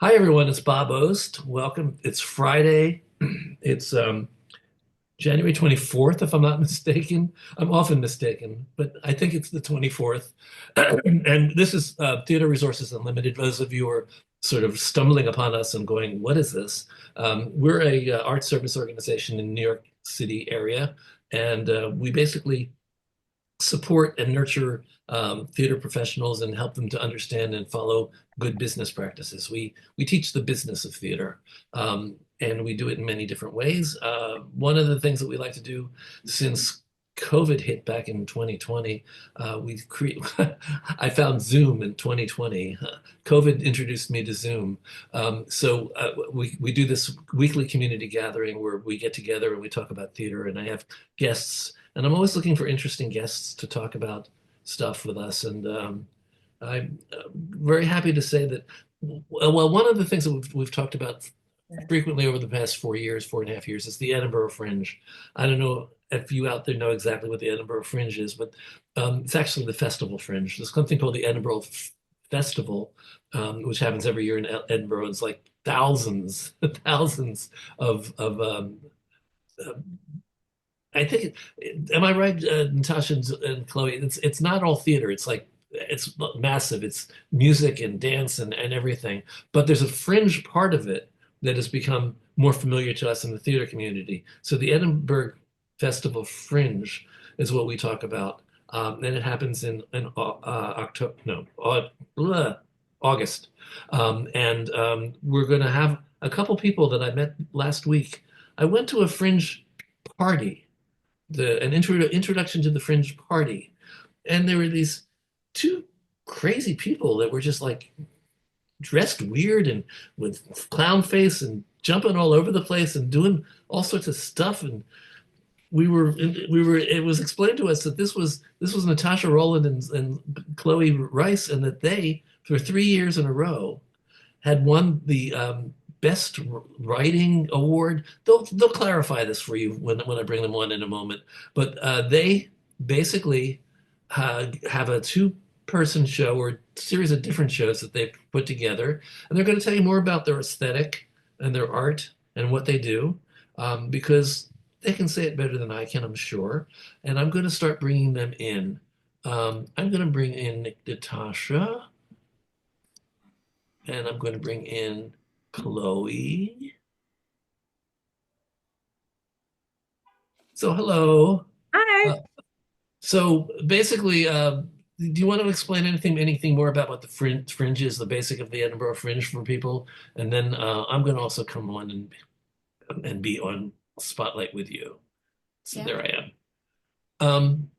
Hi everyone, it's Bob Ost. Welcome. It's Friday. It's January 24th, if I'm not mistaken. I'm often mistaken, but I think it's the 24th. And this is Theater Resources Unlimited. Those of you who are sort of stumbling upon us and going, what is this? We're a art service organization in New York City area, and we basically support and nurture theater professionals and help them to understand and follow good business practices. We teach the business of theater, and we do it in many different ways. One of the things that we like to do since COVID hit back in 2020, we create. I found Zoom in 2020. COVID introduced me to Zoom, so we do this weekly community gathering where we get together and we talk about theater, and I have guests, and I'm always looking for interesting guests to talk about stuff with us. And I'm very happy to say that, well, one of the things that we've talked about frequently over the past 4 years, 4.5 years, is the Edinburgh Fringe. I don't know if you out there know exactly what the Edinburgh Fringe is, but it's actually the festival Fringe. There's something called the Edinburgh Festival, which happens every year in Edinburgh. It's like thousands, thousands of uh, I think, am I right, Natasha and Xhloe? It's not all theater. It's like it's massive. It's music and dance and everything. But there's a fringe part of it that has become more familiar to us in the theater community. So the Edinburgh Festival Fringe is what we talk about, and it happens in October, no, August, and we're going to have a couple people that I met last week. I went to a fringe party, an introduction to the Fringe party, and there were these two crazy people that were just like dressed weird and with clown face and jumping all over the place and doing all sorts of stuff. And we were it was explained to us that this was Natasha, Roland, and Xhloe Rice, and that they, for 3 years in a row, had won the best writing award. They'll clarify this for you when I bring them on in a moment. But they basically have a two-person show or series of different shows that they've put together, and they're going to tell you more about their aesthetic and their art and what they do, because they can say it better than I can, I'm sure. And I'm going to start bringing them in. I'm going to bring in Natasha, and I'm going to bring in Xhloe. So hello. Hi. Uh, so basically, do you want to explain anything more about what the fringe is, the basic of the Edinburgh Fringe for people? And then I'm going to also come on and be on spotlight with you. So Yeah. there I am. Um,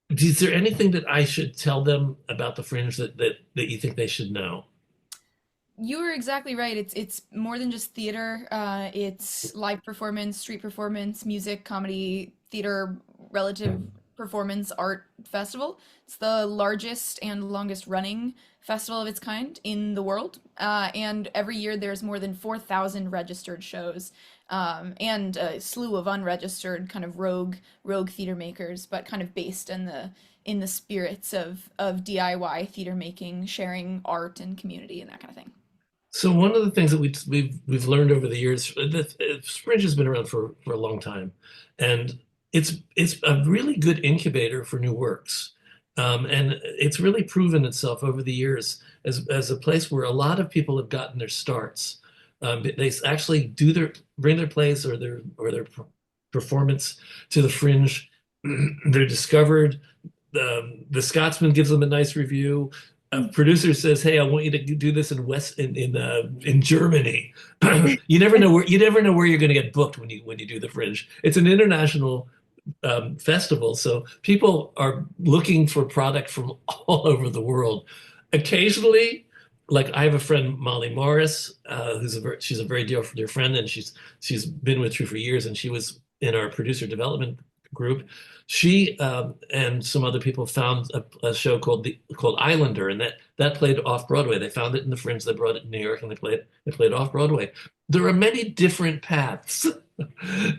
is there anything that I should tell them about the fringe that you think they should know? You were exactly right. It's more than just theater. It's live performance, street performance, music, comedy, theater, relative performance art festival. It's the largest and longest running festival of its kind in the world. And every year there's more than 4,000 registered shows, and a slew of unregistered kind of rogue theater makers, but kind of based in the spirits of DIY theater making, sharing art and community and that kind of thing. So one of the things that we've learned over the years, that Fringe has been around for a long time, and it's a really good incubator for new works, and it's really proven itself over the years as a place where a lot of people have gotten their starts. They actually bring their plays or their performance to the Fringe. They're discovered. The Scotsman gives them a nice review. A producer says, "Hey, I want you to do this in Germany." You never know where you're going to get booked when you do the Fringe. It's an international festival, so people are looking for product from all over the world. Occasionally, like I have a friend, Molly Morris, she's a very dear friend, and she's been with TRU for years, and she was in our producer development group. She and some other people found a show called Islander, and that played off Broadway. They found it in the Fringe, they brought it in New York, and they played off Broadway. There are many different paths.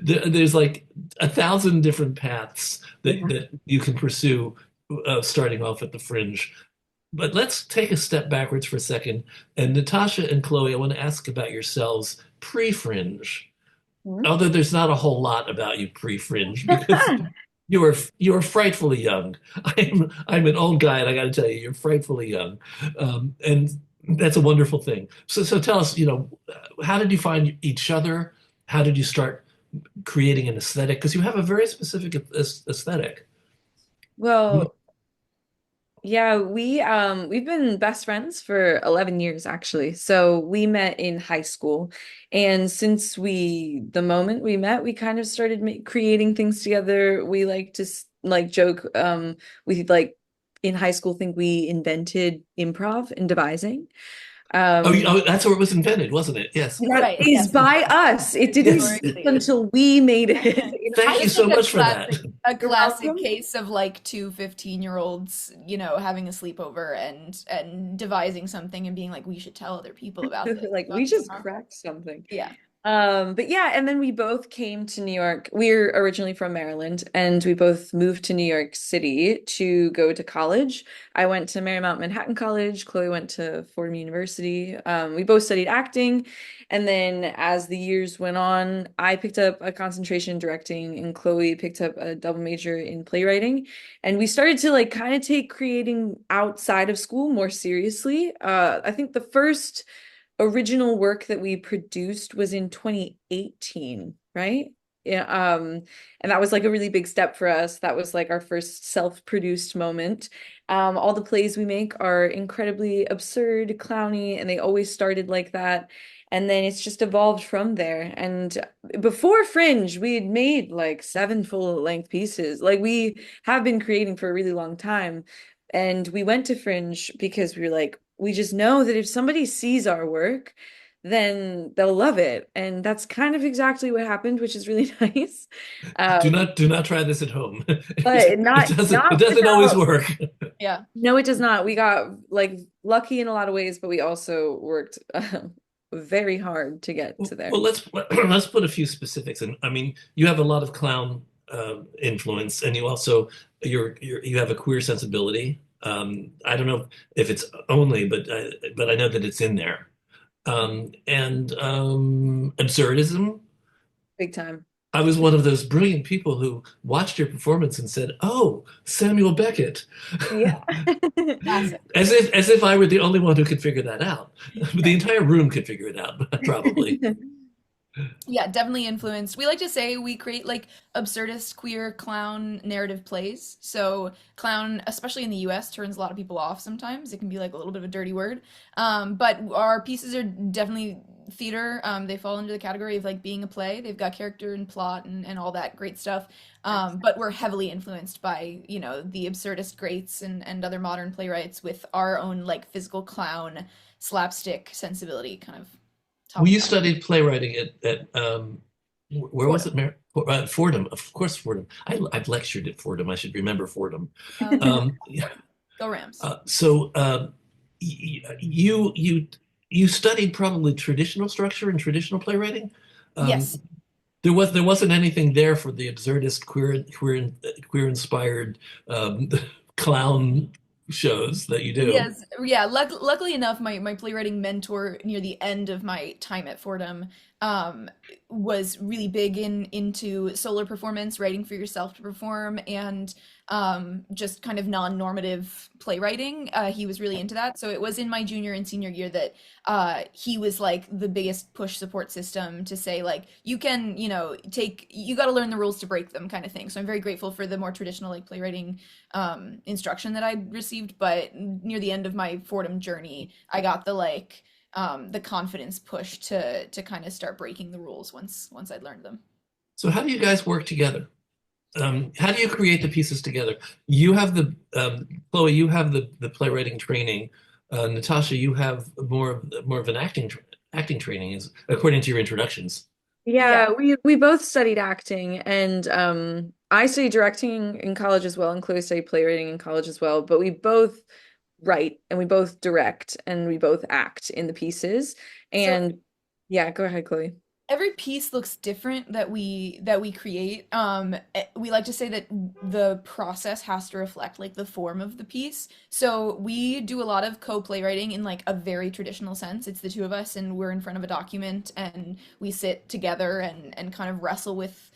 There's like 1,000 different paths that you can pursue, starting off at the Fringe. But let's take a step backwards for a second. And Natasha and Xhloe, I want to ask about yourselves pre-fringe. Mhm. Although there's not a whole lot about you pre-fringe because you are frightfully young. I'm an old guy, and I got to tell you, you're frightfully young, and that's a wonderful thing. So tell us, how did you find each other? How did you start creating an aesthetic? Because you have a very specific aesthetic. Well, yeah, we've been best friends for 11 years actually. So we met in high school, and since the moment we met, we kind of started creating things together. We like to like joke we like in high school think we invented improv and devising. Oh, Um oh, that's where it was invented, wasn't it? Yes, that Right, is yes. by us. It didn't yes. exist Historically. until we made it in Thank high you Just so like school. much for that. a You're classic welcome. case of like two 15-year-olds, having a sleepover and devising something and being like, we should tell other people about this. Like we just cracked something. Yeah. But yeah, and then we both came to New York. We're originally from Maryland, and we both moved to New York City to go to college. I went to Marymount Manhattan College. Chloe went to Fordham University. We both studied acting, and then as the years went on, I picked up a concentration in directing, and Chloe picked up a double major in playwriting. And we started to like kind of take creating outside of school more seriously. I think the first original work that we produced was in 2018, right? Yeah, and that was like a really big step for us. That was like our first self-produced moment. All the plays we make are incredibly absurd, clowny, and they always started like that. And then it's just evolved from there. And before Fringe, we had made like 7 full-length pieces. Like we have been creating for a really long time. And we went to Fringe because we were like, we just know that if somebody sees our work, then they'll love it. And that's kind of exactly what happened, which is really nice. Do not try this at home. But It not doesn't it not doesn't always without. work. Yeah. No, it does not. We got like lucky in a lot of ways, but we also worked very hard to get to there. Well, let's put a few specifics in. I mean, you have a lot of clown influence, and you have a queer sensibility. I don't know if it's only, but I know that it's in there. And absurdism. Big time. I was one of those brilliant people who watched your performance and said, "Oh, Samuel Beckett," Yeah. Classic. as if I were the only one who could figure that out. The entire room could figure it out, probably. Yeah, definitely influenced. We like to say we create like absurdist queer clown narrative plays. So clown, especially in the US, turns a lot of people off sometimes. It can be like a little bit of a dirty word. But our pieces are definitely theater. They fall into the category of like being a play. They've got character and plot and all that great stuff. But we're heavily influenced by, the absurdist greats and other modern playwrights with our own like physical clown slapstick sensibility kind of Well, top you down. studied playwriting at where was Fordham. it? Fordham, of course, Fordham. I've lectured at Fordham. I should remember Fordham. Yeah. Yeah. Go Rams. So you studied probably traditional structure and traditional playwriting. Um, Yes. there wasn't anything there for the absurdist queer inspired clown shows that you do. Yes, yeah. Luckily enough, my playwriting mentor near the end of my time at Fordham um, was really big into solo performance, writing for yourself to perform, and just kind of non-normative playwriting. He was really into that. So it was in my junior and senior year that he was like the biggest push support system to say like you can, you got to learn the rules to break them kind of thing. So I'm very grateful for the more traditional like playwriting instruction that I received, but near the end of my Fordham journey, I got the confidence push to kind of start breaking the rules once I'd learned them. So how do you guys work together? How do you create the pieces together? You have Chloe, you have the playwriting training. Natasha, you have more of an acting training, is according to your introductions. Yeah. Yeah, we both studied acting, and I studied directing in college as well, and Chloe studied playwriting in college as well. But we both write and we both direct and we both act in the pieces. So And yeah, go ahead, Chloe. every piece looks different that we create. We like to say that the process has to reflect like the form of the piece. So we do a lot of co-playwriting in like a very traditional sense. It's the two of us and we're in front of a document and we sit together and kind of wrestle with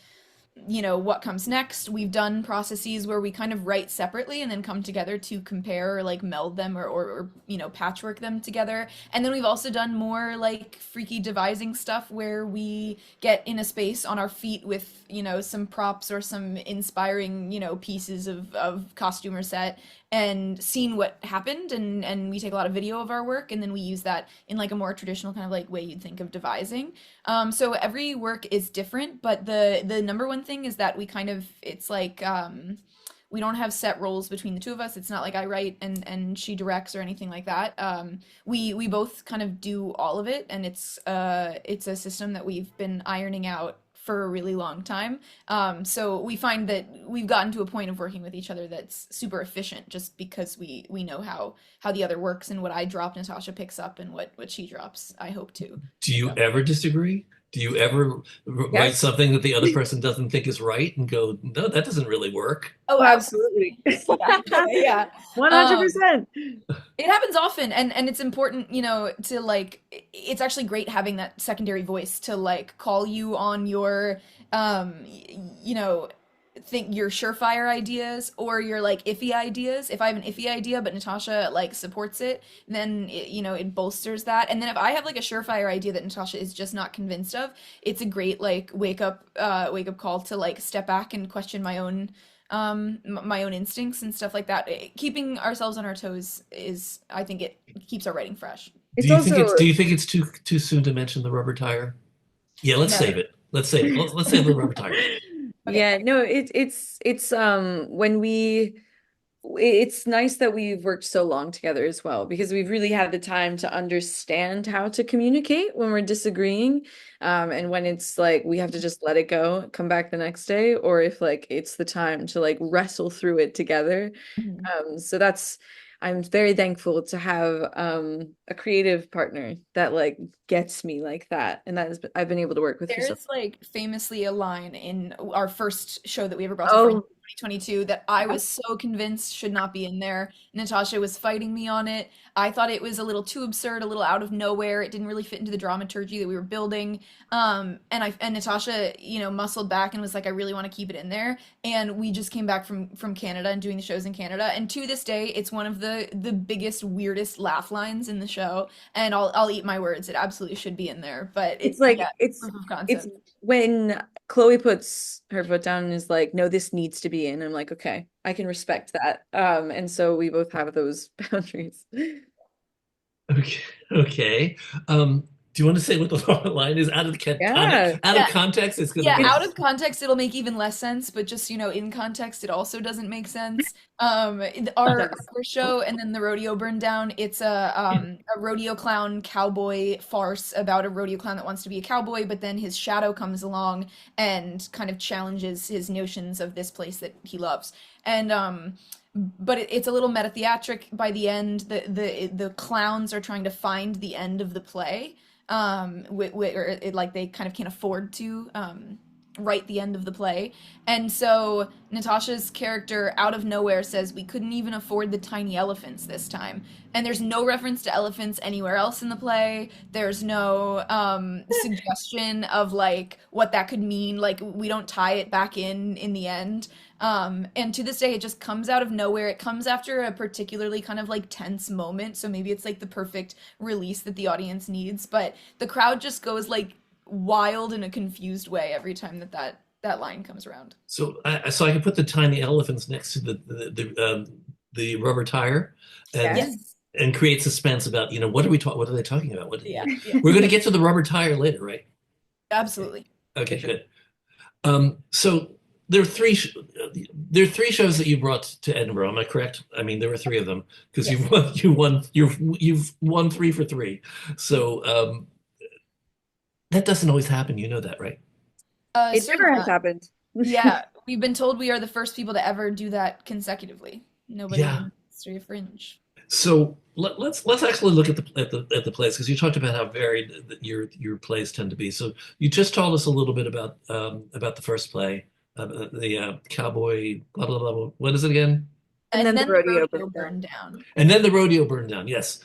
what comes next. We've done processes where we kind of write separately and then come together to compare or like meld them or patchwork them together. And then we've also done more like freaky devising stuff where we get in a space on our feet with some props or some inspiring pieces of costume or set and seen what happened, and we take a lot of video of our work and then we use that in like a more traditional kind of like way you'd think of devising. So every work is different, but the number one thing is that we kind of it's like we don't have set roles between the two of us. It's not like I write and she directs or anything like that. We both kind of do all of it, and it's a system that we've been ironing out for a really long time. So we find that we've gotten to a point of working with each other that's super efficient, just because we know how the other works, and what I drop, Natasha picks up, and what she drops, I hope to. Do you So. ever disagree? Do you ever write Yes. something that the other person doesn't think is right and go, no, that doesn't really work? Oh, Oh, absolutely. absolutely. Yeah, yeah. Um, 100%. It happens often, and it's important, to like it's actually great having that secondary voice to like call you on your think your surefire ideas or your like iffy ideas. If I have an iffy idea but Natasha like supports it, then it bolsters that. And then if I have like a surefire idea that Natasha is just not convinced of, it's a great like wake up call to like step back and question my own instincts and stuff like that. Keeping ourselves on our toes is, I think, it keeps our writing fresh. It's also, Do you think it's too soon to mention the rubber tire? Yeah, let's No. save it. Let's save it. Let's save the rubber tire. Okay. yeah, no, it's when it's nice that we've worked so long together as well, because we've really had the time to understand how to communicate when we're disagreeing, and when it's like we have to just let it go, come back the next day, or if like it's the time to like wrestle through it together. Mhm. So I'm very thankful to have a creative partner that like gets me like that, and I've been able to work with for so. There's like famously a line in our first show that we ever brought to Fringe Oh, 2022 that I was so convinced should not be in there. Natasha was fighting me on it. I thought it was a little too absurd, a little out of nowhere. It didn't really fit into the dramaturgy that we were building. And Natasha, muscled back and was like, I really want to keep it in there. And we just came back from Canada and doing the shows in Canada. And to this day, it's one of the biggest, weirdest laugh lines in the show. And I'll eat my words. It absolutely should be in there. But it's yeah, like proof of it's concept. when Xhloe puts her foot down and is like, no, this needs to be in. I'm like, okay, I can respect that. And so we both have those boundaries. Okay. Okay. Do you want to say what the line is? Yeah. Out of Yeah, context, it's going to yeah, be. out It's of context, it'll make even less sense, but just, in context, it also doesn't make sense. Our that's first show and then the rodeo burned down. It's a rodeo clown cowboy farce about a rodeo clown that wants to be a cowboy, but then his shadow comes along and kind of challenges his notions of this place that he loves. And but it's a little meta theatric by the end. The clowns are trying to find the end of the play, or like they kind of can't afford to write the end of the play. And so Natasha's character out of nowhere says we couldn't even afford the tiny elephants this time. And there's no reference to elephants anywhere else in the play. There's no suggestion of like what that could mean. Like we don't tie it back in the end. And to this day, it just comes out of nowhere. It comes after a particularly kind of like tense moment. So maybe it's like the perfect release that the audience needs. But the crowd just goes like wild in a confused way every time that line comes around. So I can put the tiny elephants next to the rubber tire, and yes. Yes. create suspense about what are they talking about? Yeah. Yeah. We're going to get to the rubber tire later, right? Absolutely. Okay, good. So there are there are three shows that you brought to Edinburgh. Am I correct? I mean, there were three of them because Yes. you've won three for three. So that doesn't always happen. You know that, right? It Certainly never has not. happened. Yeah, we've been told we are the first people to ever do that consecutively. Nobody in Yeah. the history of Fringe. So let's actually look at the plays because you talked about how varied your plays tend to be. So you just told us a little bit about the first play, the cowboy blah blah blah. What is it again? And And then the then the rodeo rodeo burned burned down. down. And then the rodeo burned down. Yes.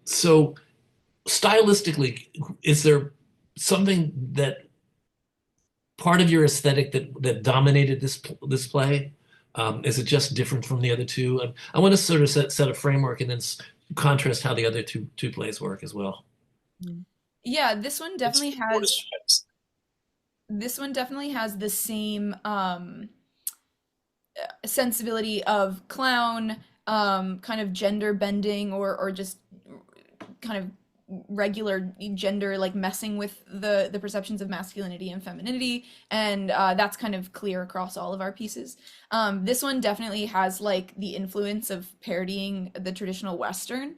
So stylistically, is there something that part of your aesthetic that dominated this play? Is it just different from the other two? I want to sort of set a framework and then contrast how the other two plays work as well. Mm. Yeah, this one definitely has the same sensibility of clown, kind of gender bending or just kind of regular gender, like messing with the perceptions of masculinity and femininity, and that's kind of clear across all of our pieces. This one definitely has like the influence of parodying the traditional Western,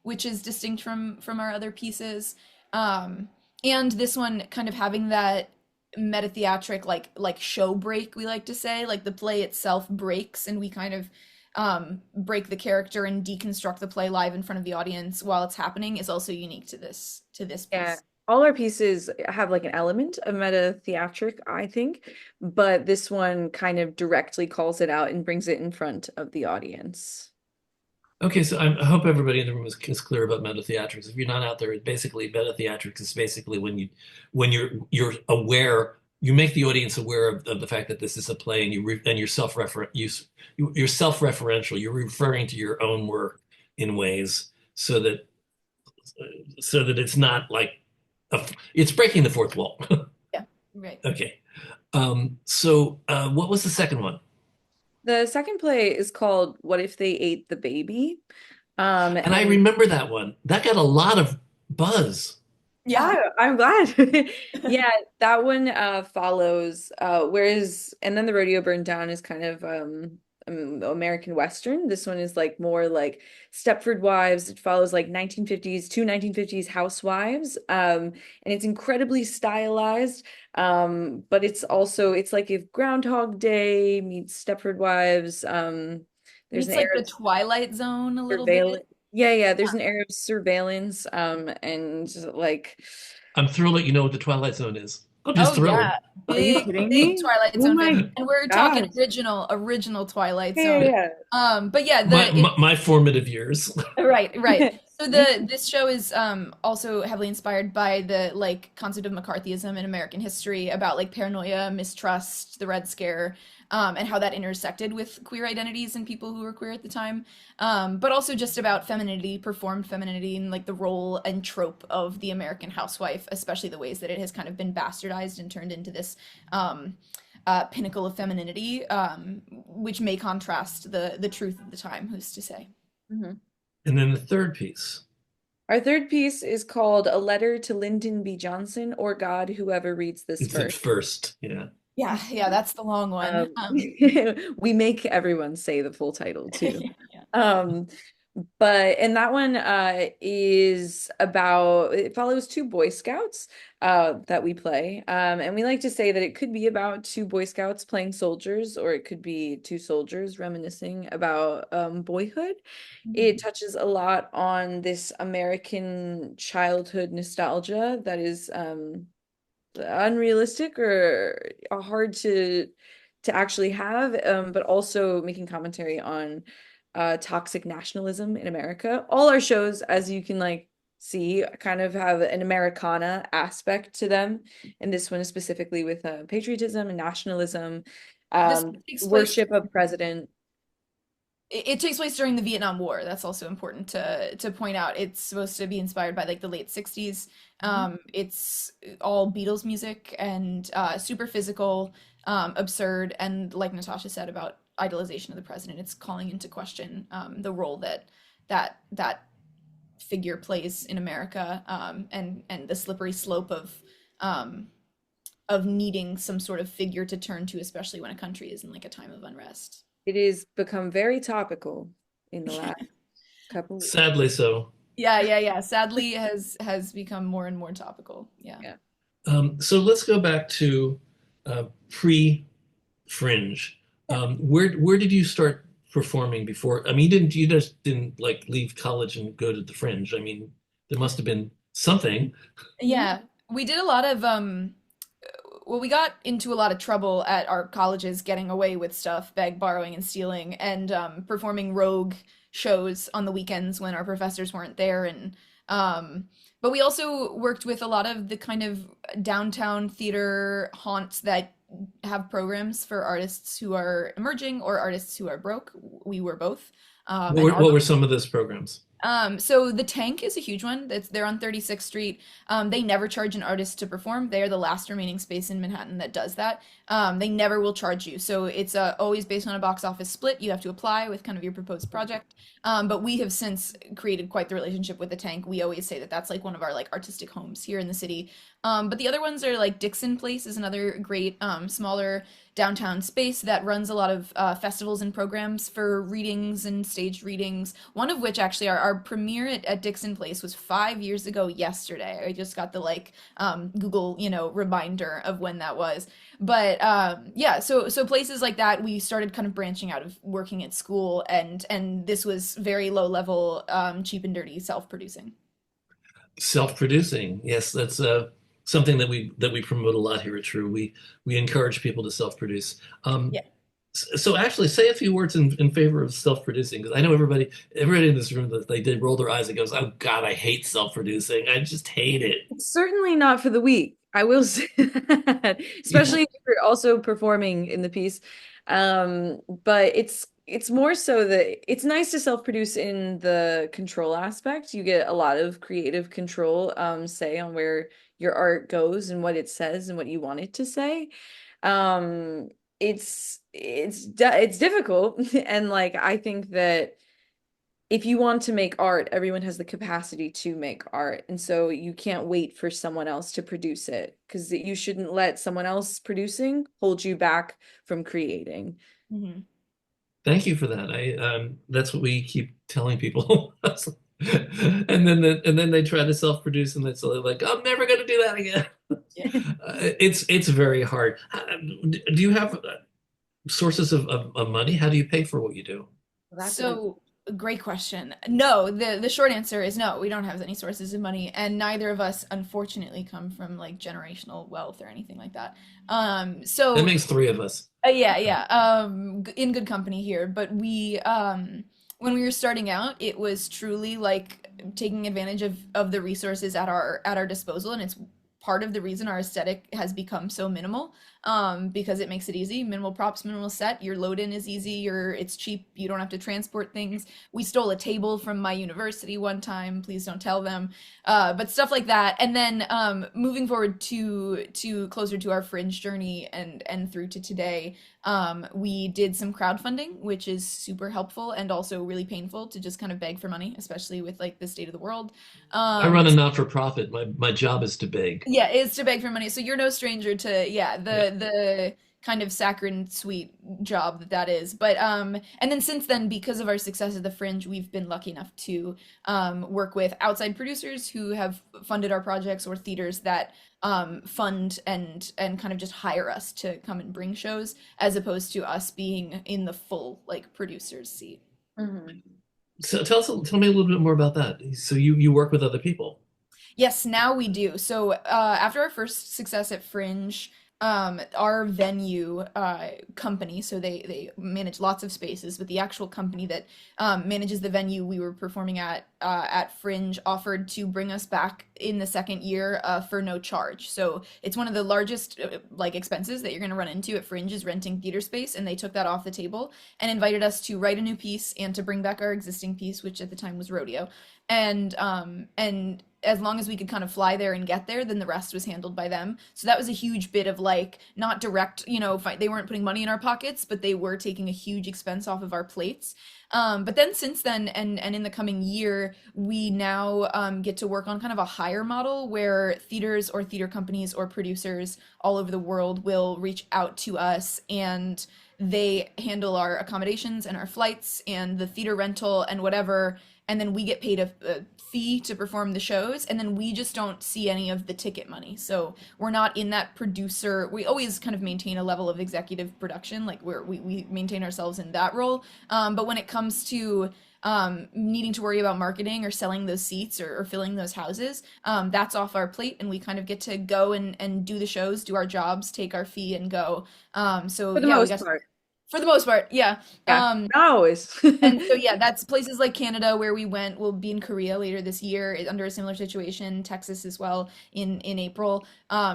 which is distinct from our other pieces. And this one kind of having that meta theatric like show break, we like to say, like the play itself breaks and we kind of break the character and deconstruct the play live in front of the audience while it's happening is also unique to this Yeah, piece. all our pieces have like an element of meta theatric, I think, but this one kind of directly calls it out and brings it in front of the audience. Okay, so I hope everybody in the room is clear about meta theatrics. If you're not out there, basically meta theatrics is basically when you're aware, you make the audience aware of the fact that this is a play, and you're you're self-referential. You're referring to your own work in ways so that it's not like it's breaking the fourth wall. Yeah, right. Okay. So what was the second one? The second play is called What If They Ate the Baby? And I And remember that one. That got a lot of buzz. Yeah. I'm glad. Yeah, that one follows whereas and then the rodeo burned down is kind of American Western. This one is like more like Stepford Wives. It follows like 1950s, two 1950s housewives. And it's incredibly stylized. But it's like if Groundhog Day meets Stepford Wives. There's Meets an like air the of Twilight Zone a little bit. surveillance. Yeah, there's an air of surveillance, and like, I'm thrilled that you know what the Twilight Zone is. I'm just Oh thrilled. yeah, are you big kidding big me? Twilight Oh Zone fan, my and we're talking gosh. original Twilight Yeah, Zone. yeah. But yeah, My the my, my formative years. right. So Me this show is also heavily inspired by the like concept of McCarthyism in American history about like paranoia, mistrust, the Red Scare, and how that intersected with queer identities and people who were queer at the time. But also just about femininity, performed femininity, and like the role and trope of the American housewife, especially the ways that it has kind of been bastardized and turned into this pinnacle of femininity, which may contrast the truth of the time. Who's to say? Mhm. And then the third piece. Our third piece is called A Letter to Lyndon B. Johnson, or God, Whoever Reads This It's at First. first. Yeah. Yeah, that's the long one. We make everyone say the full title too. Yeah. Um, and that one is about it follows two Boy Scouts that we play. And we like to say that it could be about two Boy Scouts playing soldiers, or it could be two soldiers reminiscing about boyhood. It touches a lot on this American childhood nostalgia that is unrealistic or hard to actually have, but also making commentary on toxic nationalism in America. All our shows, as you can like see, kind of have an Americana aspect to them, and this one is specifically with patriotism and nationalism, This takes place worship of president. it takes place during the Vietnam War. That's also important to point out. It's supposed to be inspired by like the late 60s. It's all Beatles music and super physical, absurd, and like Natasha said about idolization of the president, it's calling into question the role that figure plays in America, and the slippery slope of needing some sort of figure to turn to, especially when a country is in like a time of unrest. It has become very topical in the last couple weeks. Sadly so. Yeah. Sadly, has become more and more topical. Yeah. Yeah. So let's go back to pre-fringe. Where did you start performing before? I mean, you just didn't like leave college and go to the Fringe. I mean, there must have been something. Yeah, we did a lot of well, we got into a lot of trouble at our colleges getting away with stuff, borrowing, and stealing, and performing rogue shows on the weekends when our professors weren't there. And but we also worked with a lot of the kind of downtown theater haunts that have programs for artists who are emerging or artists who are broke. We were both, and are What both. were some of those programs? So the Tank is a huge one. They're on 36th Street. They never charge an artist to perform. They are the last remaining space in Manhattan that does that. They never will charge you. So it's always based on a box office split. You have to apply with kind of your proposed project. But we have since created quite the relationship with the Tank. We always say that that's like one of our like artistic homes here in the city. But the other ones are like Dixon Place is another great smaller downtown space that runs a lot of festivals and programs for readings and staged readings. One of which actually our premiere at Dixon Place was 5 years ago yesterday. I just got the like Google, reminder of when that was. But yeah, so places like that we started kind of branching out of working at school, and this was very low level, cheap and dirty self-producing. Self-producing. Yes, that's something that we promote a lot here at TRU. We encourage people to self-produce. Yeah. So actually, say a few words in favor of self-producing, because I know everybody in this room that they roll their eyes and goes, "Oh God, I hate self-producing. I just hate it." It's certainly not for the weak. I will say that, Yeah. especially if you're also performing in the piece. But it's more so that it's nice to self-produce in the control aspect. You get a lot of creative control, say on where your art goes and what it says and what you want it to say. Um, it's difficult, and like I think that if you want to make art, everyone has the capacity to make art. And so you can't wait for someone else to produce it because you shouldn't let someone else producing hold you back from creating. Mhm. Thank you for that. I that's what we keep telling people. And then they try to self-produce and it's like, I'm never going to do that again. Yeah. It's very hard. Do you have sources of money? How do you pay for what you do? Well, that's an So, great question. No, the short answer is no. We don't have any sources of money, and neither of us, unfortunately, come from like generational wealth or anything like that. That So makes three of us. yeah, yeah. In good company here, but when we were starting out, it was truly like taking advantage of the resources at our disposal, and it's part of the reason our aesthetic has become so minimal. Because it makes it easy. Minimal props, minimal set. Your load in is easy. It's cheap. You don't have to transport things. We stole a table from my university one time. Please don't tell them. But stuff like that. And then moving forward to closer to our Fringe journey and through to today, we did some crowdfunding, which is super helpful and also really painful to just kind of beg for money, especially with like the state of the world. I run a not-for-profit. My job is to beg. Yeah, it's to beg for money. So you're no stranger to yeah, Yeah. the kind of saccharine sweet job that is. But and then since then, because of our success at the Fringe, we've been lucky enough to work with outside producers who have funded our projects or theaters that fund and kind of just hire us to come and bring shows as opposed to us being in the full like producer's seat. Mhm. So tell me a little bit more about that. So you work with other people. Yes, now we do. So after our first success at Fringe, our venue company, so they manage lots of spaces, but the actual company that manages the venue we were performing at Fringe offered to bring us back in the second year for no charge. So it's one of the largest like expenses that you're going to run into at Fringe is renting theater space, and they took that off the table and invited us to write a new piece and to bring back our existing piece, which at the time was Rodeo, and as long as we could kind of fly there and get there, then the rest was handled by them. So that was a huge bit of like not direct, they weren't putting money in our pockets, but they were taking a huge expense off of our plates. But then since then, and in the coming year, we now get to work on kind of a higher model where theaters or theater companies or producers all over the world will reach out to us and they handle our accommodations and our flights and the theater rental and whatever, and then we get paid a fee to perform the shows, and then we just don't see any of the ticket money. So we're not in that producer. We always kind of maintain a level of executive production, like we maintain ourselves in that role. But when it comes to needing to worry about marketing or selling those seats or filling those houses, that's off our plate, and we kind of get to go and do the shows, do our jobs, take our fee, and go. So For the yeah, we most got part. for the most part, yeah. Yeah, not always. And so yeah, that's places like Canada where we went. We'll be in Korea later this year under a similar situation, Texas as well in April.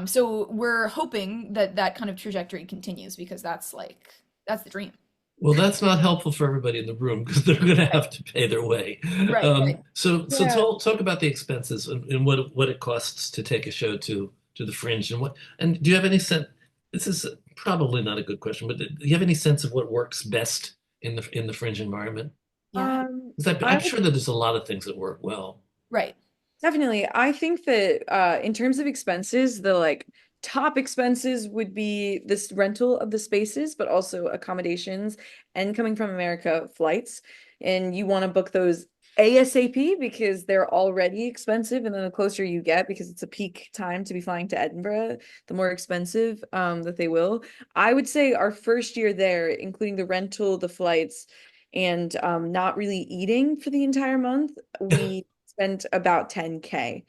So we're hoping that that kind of trajectory continues because that's the dream. Well, that's not helpful for everybody in the room because they're going to have to pay their way. Right, right. So Yeah. talk about the expenses and what it costs to take a show to the Fringe and do you have any sense? This is probably not a good question, but do you have any sense of what works best in the Fringe environment? Yeah. 'Cause I I'm would sure that there's a lot of things that work well. Right. definitely. I think that in terms of expenses, the like top expenses would be this rental of the spaces, but also accommodations and coming from America flights. And you want to book those ASAP because they're already expensive. And then the closer you get, because it's a peak time to be flying to Edinburgh, the more expensive that they will. I would say our first year there, including the rental, the flights, and not really eating for the entire month, we spent about 10K.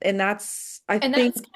And that's, I And think, that's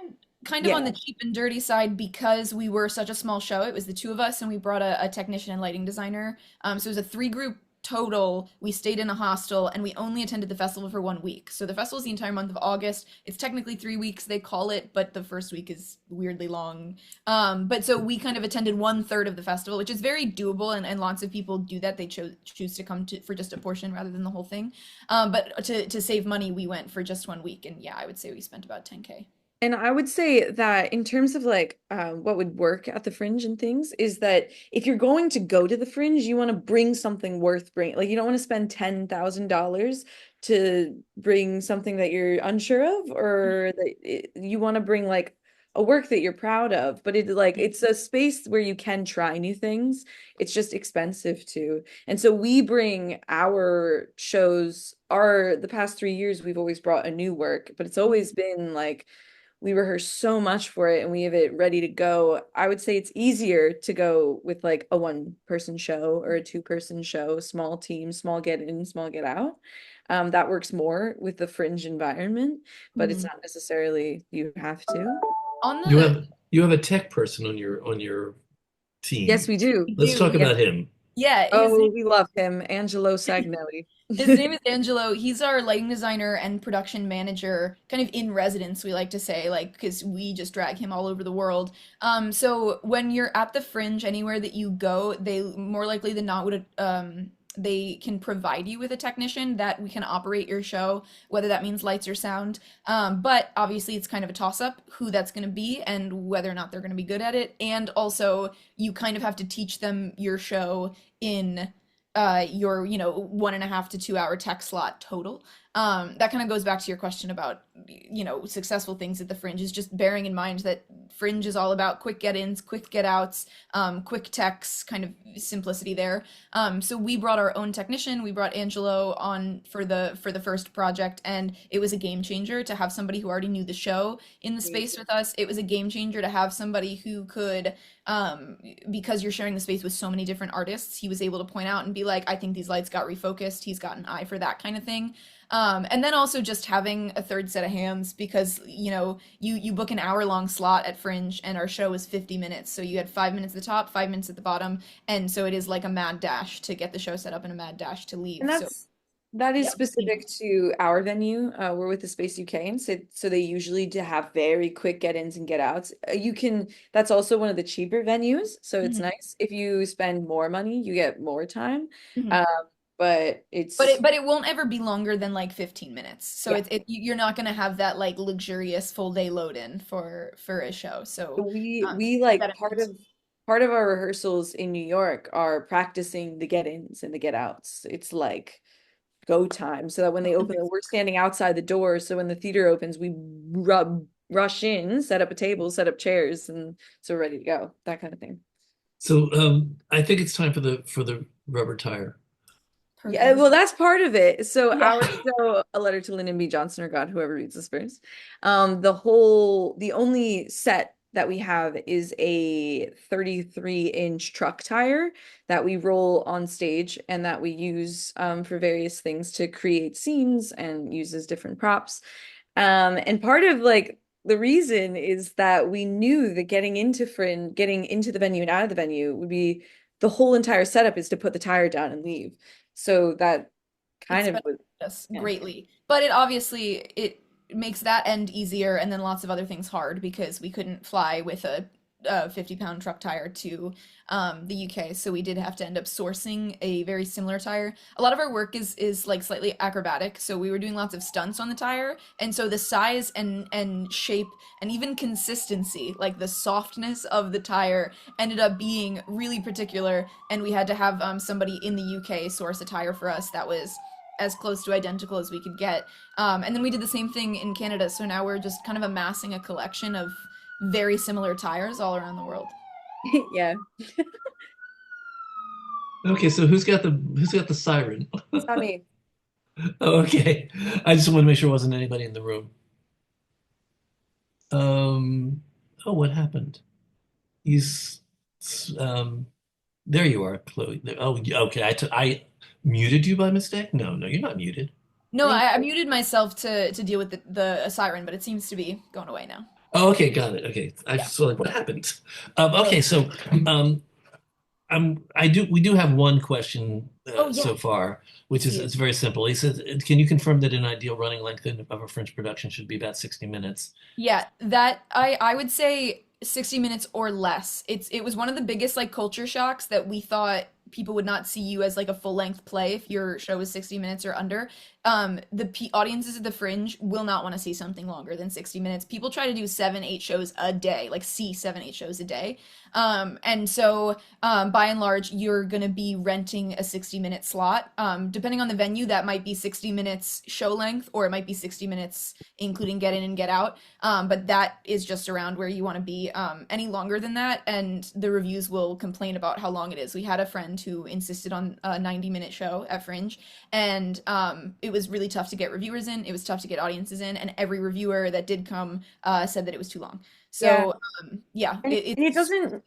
kind of on yeah. the cheap and dirty side because we were such a small show. It was the two of us, and we brought a technician and lighting designer. So it was a three group total. We stayed in a hostel, and we only attended the festival for 1 week. So the festival is the entire month of August. It's technically 3 weeks, they call it, but the first week is weirdly long. But so we kind of attended 1/3 of the festival, which is very doable, and lots of people do that. They choose to come to for just a portion rather than the whole thing. But to save money, we went for just 1 week, and yeah, I would say we spent about 10K. And I would say that in terms of like what would work at the Fringe and things is that if you're going to go to the Fringe, you want to bring something worth bringing. Like you don't want to spend $10,000 to bring something that you're unsure of, or that you want to bring like a work that you're proud of. But it's a space where you can try new things. It's just expensive too. And so we bring our shows. Our the past 3 years, we've always brought a new work, but it's always been like we rehearse so much for it and we have it ready to go. I would say it's easier to go with like a one-person show or a two-person show, small team, small get in, small get out. That works more with the Fringe environment, but it's Mhm. not necessarily you have to. On You the have you have a tech person on your Yes, team. we do. We Let's do, talk yeah. Yes. about him. Yeah, Oh, we love him, Angelo Sagnelli. his name is Angelo. He's our lighting designer and production manager, kind of in residence, we like to say, like, because we just drag him all over the world. So when you're at the Fringe, anywhere that you go, they more likely than not would they can provide you with a technician that we can operate your show, whether that means lights or sound. But obviously, it's kind of a toss up who that's going to be and whether or not they're going to be good at it. And also, you kind of have to teach them your show in your 1.5 to 2 hour tech slot total. That kind of goes back to your question about successful things at the Fringe, is just bearing in mind that Fringe is all about quick get-ins, quick get-outs, quick techs, kind of simplicity there. So we brought our own technician. We brought Angelo on for the first project, and it was a game changer to have somebody who already knew the show in the space with us. It was a game changer to have somebody who could, because you're sharing the space with so many different artists, he was able to point out and be like, I think these lights got refocused. He's got an eye for that kind of thing. And then also just having a third set of hands because you book an hour-long slot at Fringe and our show is 50 minutes. So you had 5 minutes at the top, 5 minutes at the bottom, and so it is like a mad dash to get the show set up and a mad dash to leave. And So that is yeah. specific to our venue. We're with the Space UK, and so they usually do have very quick get-ins and get-outs. That's also one of the cheaper venues, so it's Mhm. nice. If you spend more money, you get more time. Mhm. Um, but it's But it won't ever be longer than like 15 minutes. So yeah. you're not gonna have that like luxurious full day load in for a show. So We keep like that in mind. part of our rehearsals in New York are practicing the get-ins and the get-outs. It's like go time so that when they open we're standing outside the door, so when the theater opens we rush in, set up a table, set up chairs, and so we're ready to go, that kind of thing. So I think it's time for the rubber tire. Yeah, Perfect. well, that's part of it. So Yeah. our show, A Letter to Lyndon B. Johnson, or God, whoever reads this first, the only set that we have is a 33-inch truck tire that we roll on stage and that we use for various things to create scenes and uses different props. And part of like the reason is that we knew that getting into the venue and out of the venue would be the whole entire setup is to put the tire down and leave. So that kind It's of benefited was, us yeah. greatly. But it obviously it makes that end easier and then lots of other things hard because we couldn't fly with a 50-pound truck tire to the UK. So we did have to end up sourcing a very similar tire. A lot of our work is like slightly acrobatic. So we were doing lots of stunts on the tire. And so the size and shape and even consistency, like the softness of the tire ended up being really particular. And we had to have somebody in the UK source a tire for us that was as close to identical as we could get. And then we did the same thing in Canada. So now we're just kind of amassing a collection of very similar tires all around the world. Yeah. Okay, so who's got the siren? It's not me. Oh, okay. I just want to make sure there wasn't anybody in the room. Um, oh, what happened? He's um there you are, Chloe. Oh, okay. I muted you by mistake? No, no, you're not muted. No, I I muted myself to deal with the siren, but it seems to be going away now. Oh, okay, got it. Okay. I Yeah. just like what happened. Oh, Okay, so um we do have one question oh yeah. so far, which Let's is see it. it's very simple. He says, "Can you confirm that an ideal running length of a Fringe production should be about 60 minutes?" Yeah, that I would say 60 minutes or less. It was one of the biggest like culture shocks that we thought people would not see you as like a full-length play if your show was 60 minutes or under. The P audiences at the Fringe will not want to see something longer than 60 minutes. People try to do 7, 8 shows a day, like see 7, 8 shows a day. And so by and large, you're gonna be renting a 60-minute slot. Depending on the venue, that might be 60 minutes show length, or it might be 60 minutes including get in and get out. But that is just around where you want to be. Any longer than that, and the reviews will complain about how long it is. We had a friend who insisted on a 90-minute show at Fringe, and it was really tough to get reviewers in. It was tough to get audiences in, and every reviewer that did come said that it was too long. Yeah. So yeah, And it it's standard.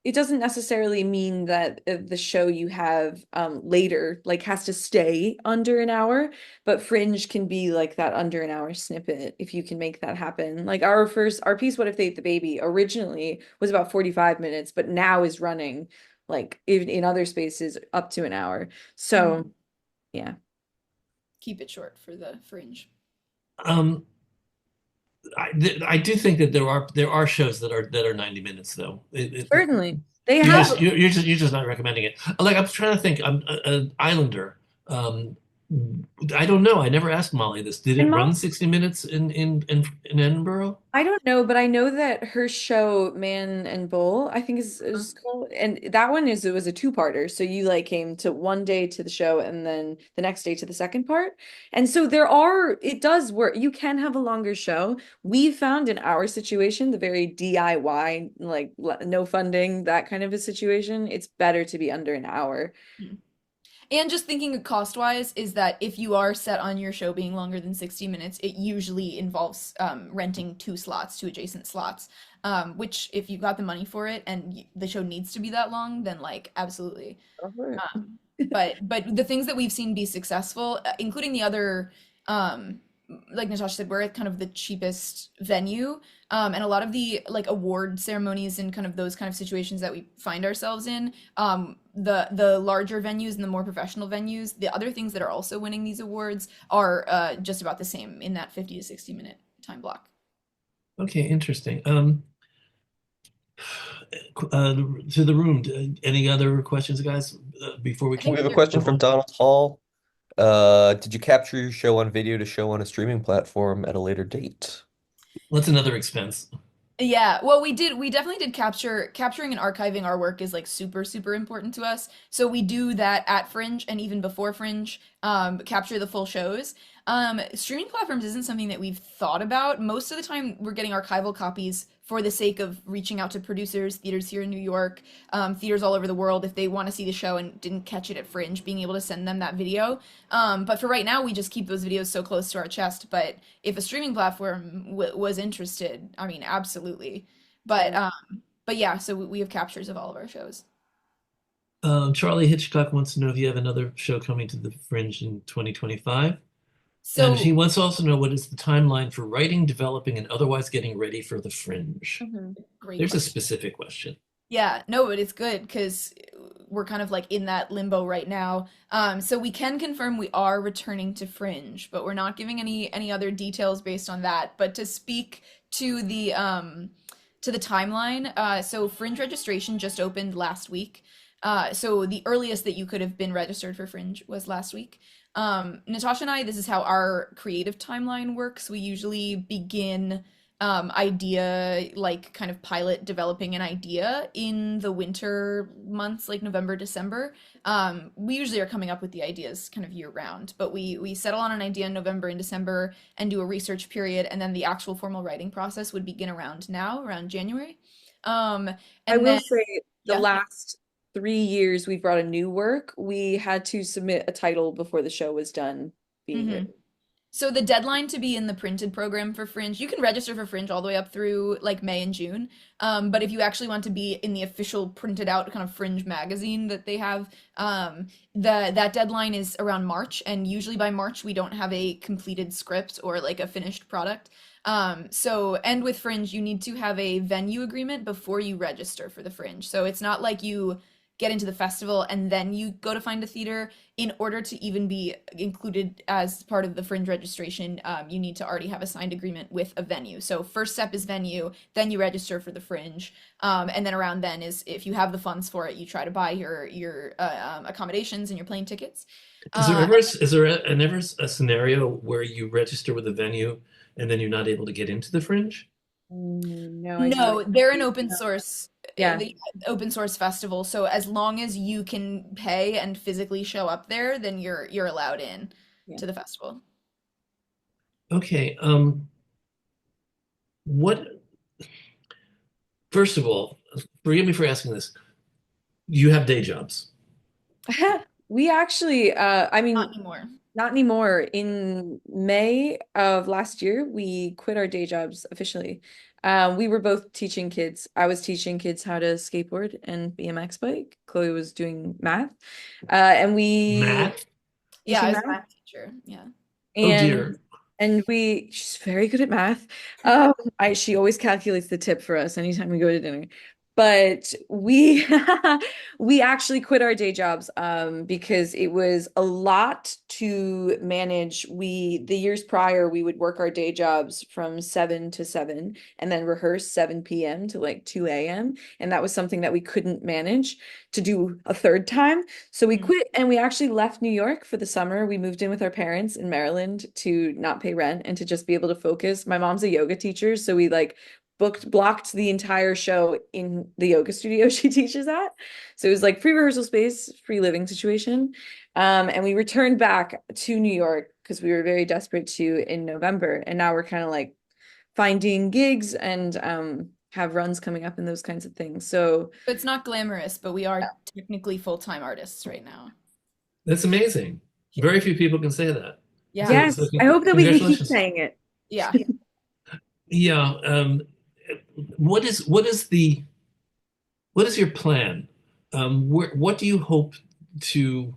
it doesn't necessarily mean that the show you have later like has to stay under an hour, but Fringe can be like that under an hour snippet if you can make that happen. Like our piece, What If They Ate the Baby, originally was about 45 minutes, but now is running like in other spaces up to an hour. Mhm. So yeah. Keep it short for the Fringe. Um, I do think that there are shows that are 90 minutes though. Certainly. They You have just you're just not recommending it. Like I'm trying to think. I'm an Islander. Um, I don't know. I never asked Molly this. Did and it run 60 minutes in Edinburgh? I don't know, but I know that her show Man and Bull, I think is called, and that one is it was a two-parter. So you like came to one day to the show and then the next day to the second part. And so it does work. You can have a longer show. We found in our situation, the very DIY, like no funding, that kind of a situation, it's better to be under an hour. Mhm. And just thinking cost wise is that if you are set on your show being longer than 60 minutes, it usually involves renting two slots, two adjacent slots. Which if you got the money for it and the show needs to be that long, then like absolutely. But the things that we've seen be successful, including the other, like Natasha said, we're at kind of the cheapest venue, and a lot of the like award ceremonies and kind of those kind of situations that we find ourselves in, the larger venues and the more professional venues, the other things that are also winning these awards are just about the same in that 50 to 60 minute time block. Okay, interesting. To the room. Any other questions, guys? Before we I keep We think have a there, question from Donald Hall. Did you capture your show on video to show on a streaming platform at a later date? What's another expense? yeah, well, we definitely did capturing and archiving our work is like super important to us. So we do that at Fringe and even before Fringe, capture the full shows. Streaming platforms isn't something that we've thought about. Most of the time, we're getting archival copies for the sake of reaching out to producers, theaters here in New York, theaters all over the world. If they want to see the show and didn't catch it at Fringe, being able to send them that video. But for right now, we just keep those videos so close to our chest. But if a streaming platform was interested, I mean, absolutely. But Yeah. but yeah, so we have captures of all of our shows. Charlie Hitchcock wants to know if you have another show coming to the Fringe in 2025. And he So wants to also know what is the timeline for writing, developing, and otherwise getting ready for the Fringe. Mhm. great There's a question. specific question. Yeah, no, but it's good because we're kind of like in that limbo right now. So we can confirm we are returning to Fringe, but we're not giving any other details based on that. But to speak to the timeline, so Fringe registration just opened last week. So the earliest that you could have been registered for Fringe was last week. Natasha and I, this is how our creative timeline works. We usually begin idea, like kind of pilot developing an idea in the winter months, like November, December. We usually are coming up with the ideas kind of year round, but we settle on an idea in November and December and do a research period, and then the actual formal writing process would begin around now, around January. Um, I and will then say the yeah. last 3 years we brought a new work. We had to submit a title before the show was done being hmm written. So the deadline to be in the printed program for Fringe, you can register for Fringe all the way up through like May and June. But if you actually want to be in the official printed out kind of Fringe magazine that they have, that deadline is around March, and usually by March we don't have a completed script or like a finished product. And with Fringe, you need to have a venue agreement before you register for the Fringe. So it's not like you get into the festival and then you go to find a theater. In order to even be included as part of the Fringe registration, you need to already have a signed agreement with a venue. So first step is venue, then you register for the Fringe, and then around then is if you have the funds for it, you try to buy your accommodations and your plane tickets. Is there Uh, ever is there ever a scenario where you register with a venue and then you're not able to get into the Fringe? No, I haven't. no, they're an open source, Yeah. the open source festival. So as long as you can pay and physically show up there, then you're allowed in Yeah. to the festival. Okay. What? First of all, forgive me for asking this. You have day jobs. We actually, I Not mean, anymore. not anymore. In May of last year, we quit our day jobs officially. We were both teaching kids. I was teaching kids how to skateboard and BMX bike. Chloe was doing math. And we Math? Yeah, I teaching was a math. math teacher. Yeah. Oh And dear. she's very good at math. She always calculates the tip for us anytime we go to dinner. But we we actually quit our day jobs because it was a lot to manage. The years prior we would work our day jobs from 7 to 7 and then rehearse 7 p.m. to like 2 a.m. And that was something that we couldn't manage to do a third time. So we Mhm. quit and we actually left New York for the summer. We moved in with our parents in Maryland to not pay rent and to just be able to focus. My mom's a yoga teacher, so we like blocked the entire show in the yoga studio she teaches at. So it was like free rehearsal space, free living situation. And we returned back to New York because we were very desperate to in November. And now we're kind of like finding gigs and have runs coming up and those kinds of things. So It's not glamorous, but we are technically full-time artists right now. That's amazing. Yeah. Very few people can say that. Yeah. yes, I hope that we can keep Congratulations. saying it. Yeah. Yeah. What is your plan? What do you hope to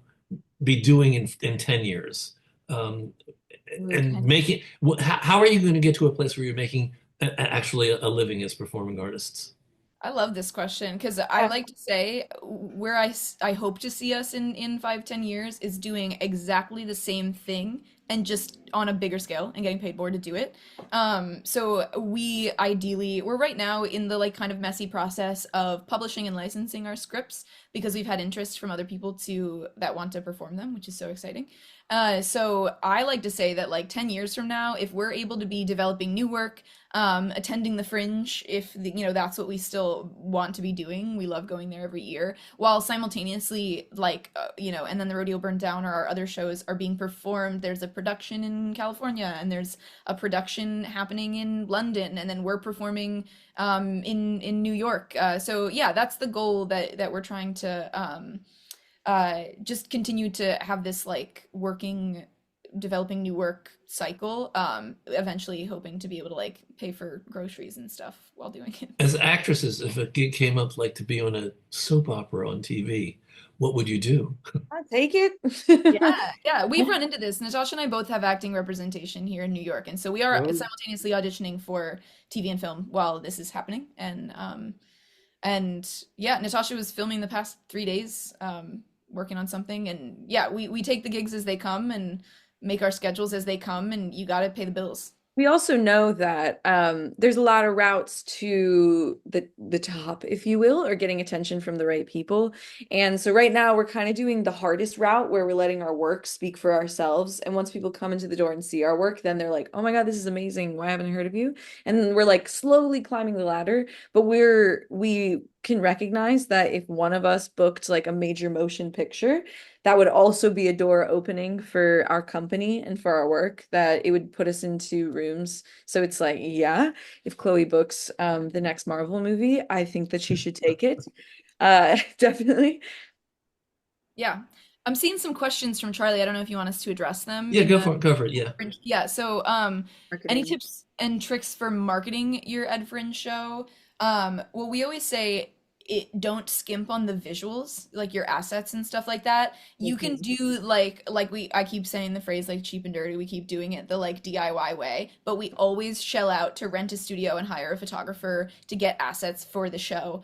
be doing in 10 years? Um, Ooh, and 10. making, how are you going to get to a place where you're making actually a living as performing artists? I love this question because I like to say where I hope to see us in 5, 10 years is doing exactly the same thing and just on a bigger scale and getting paid more to do it. So we're right now in the like kind of messy process of publishing and licensing our scripts because we've had interest from other people that want to perform them, which is so exciting. So I like to say that like 10 years from now, if we're able to be developing new work, attending the Fringe, if that's what we still want to be doing. We love going there every year, while simultaneously, like and then the Rodeo Burned Down or our other shows are being performed. There's a production in California, and there's a production happening in London, and then we're performing in New York. So yeah, that's the goal that we're trying to just continue to have this like working, developing new work cycle. Eventually hoping to be able to like pay for groceries and stuff while doing it. As actresses, if a gig came up like to be on a soap opera on TV, what would you do? I'll take it. Yeah, yeah, we've run into this. Natasha and I both have acting representation here in New York, and so we are Oh. simultaneously auditioning for TV and film while this is happening. And yeah, Natasha was filming the past 3 days, working on something, and yeah, we take the gigs as they come and make our schedules as they come, and you got to pay the bills. We also know that there's a lot of routes to the top, if you will, or getting attention from the right people. And so right now we're kind of doing the hardest route where we're letting our work speak for ourselves. And once people come into the door and see our work, then they're like, "Oh my God, this is amazing. Why haven't I heard of you?" And then we're like slowly climbing the ladder. But we can recognize that if one of us booked like a major motion picture, that would also be a door opening for our company and for our work, that it would put us into rooms. So it's like, yeah, if Xhloe books the next Marvel movie, I think that she should take it. Definitely. Yeah. I'm seeing some questions from Charlie. I don't know if you want us to address them Yeah, in go the for it. Go for it. Yeah. Fringe. Yeah, so any Marketing. tips and tricks for marketing your Ed Fringe show? Well, we always say don't skimp on the visuals, like your assets and stuff like that. You can Mhm. do like I keep saying the phrase like cheap and dirty. We keep doing it the like DIY way, but we always shell out to rent a studio and hire a photographer to get assets for the show.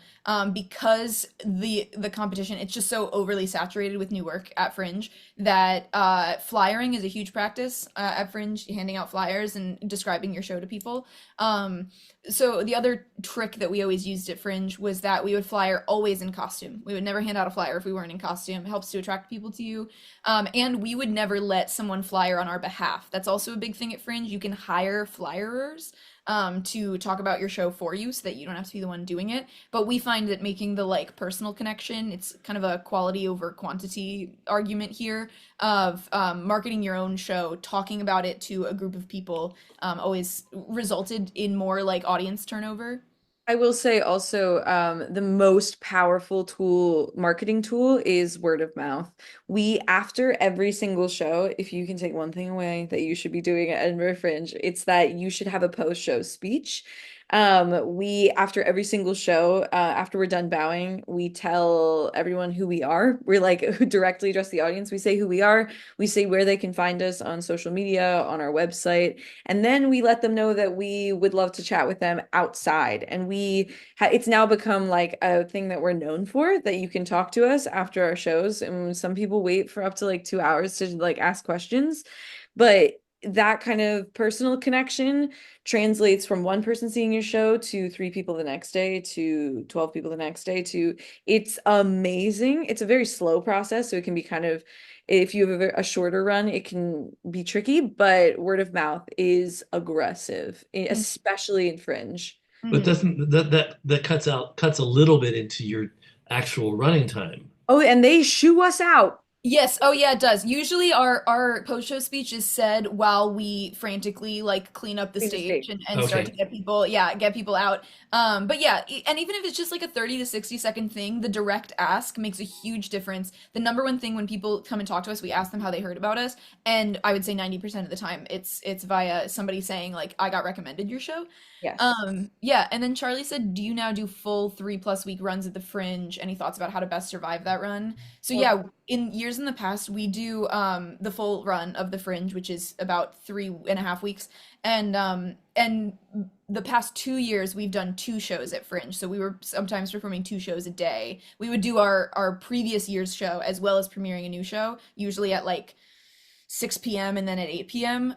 Because the competition, it's just so overly saturated with new work at Fringe that flyering is a huge practice at Fringe, handing out flyers and describing your show to people. So the other trick that we always used at Fringe was that we would flyer always in costume. We would never hand out a flyer if we weren't in costume. It helps to attract people to you. And we would never let someone flyer on our behalf. That's also a big thing at Fringe. You can hire flyerers to talk about your show for you so that you don't have to be the one doing it. But we find that making the like personal connection, it's kind of a quality over quantity argument here of marketing your own show, talking about it to a group of people, always resulted in more like audience turnover. I will say also, the most powerful tool, marketing tool, is word of mouth. We, after every single show, if you can take one thing away that you should be doing at Edinburgh Fringe, it's that you should have a post-show speech. We, after every single show, after we're done bowing, we tell everyone who we are. We're like directly address the audience. We say who we are. We say where they can find us on social media, on our website. And then we let them know that we would love to chat with them outside. And it's now become like a thing that we're known for, that you can talk to us after our shows. And some people wait for up to like 2 hours to like ask questions. But that kind of personal connection translates from one person seeing your show to 3 people the next day to 12 people the next day to it's amazing. It's a very slow process, so it can be kind of, if you have a shorter run, it can be tricky, but word of mouth is aggressive, especially in Fringe. But Mhm. doesn't that cuts a little bit into your actual running time? Oh, and they shoo us out. Yes. Oh, yeah, it does. Usually our post-show speech is said while we frantically like clean up the Clean the stage stage. and start to Okay. get people, yeah, get people out. But yeah, and even if it's just like a 30 to 60-second thing, the direct ask makes a huge difference. The number one thing when people come and talk to us, we ask them how they heard about us, and I would say 90% of the time it's via somebody saying like, I got recommended your show. Yes. Yeah, and then Charlie said, do you now do full 3+ week runs at the Fringe? Any thoughts about how to best survive that run? So Well, yeah, in years in the past, we do the full run of the Fringe, which is about 3.5 weeks, and the past 2 years we've done 2 shows at Fringe. So we were sometimes performing 2 shows a day. We would do our previous year's show as well as premiering a new show, usually at like 6 p.m. and then at 8 p.m.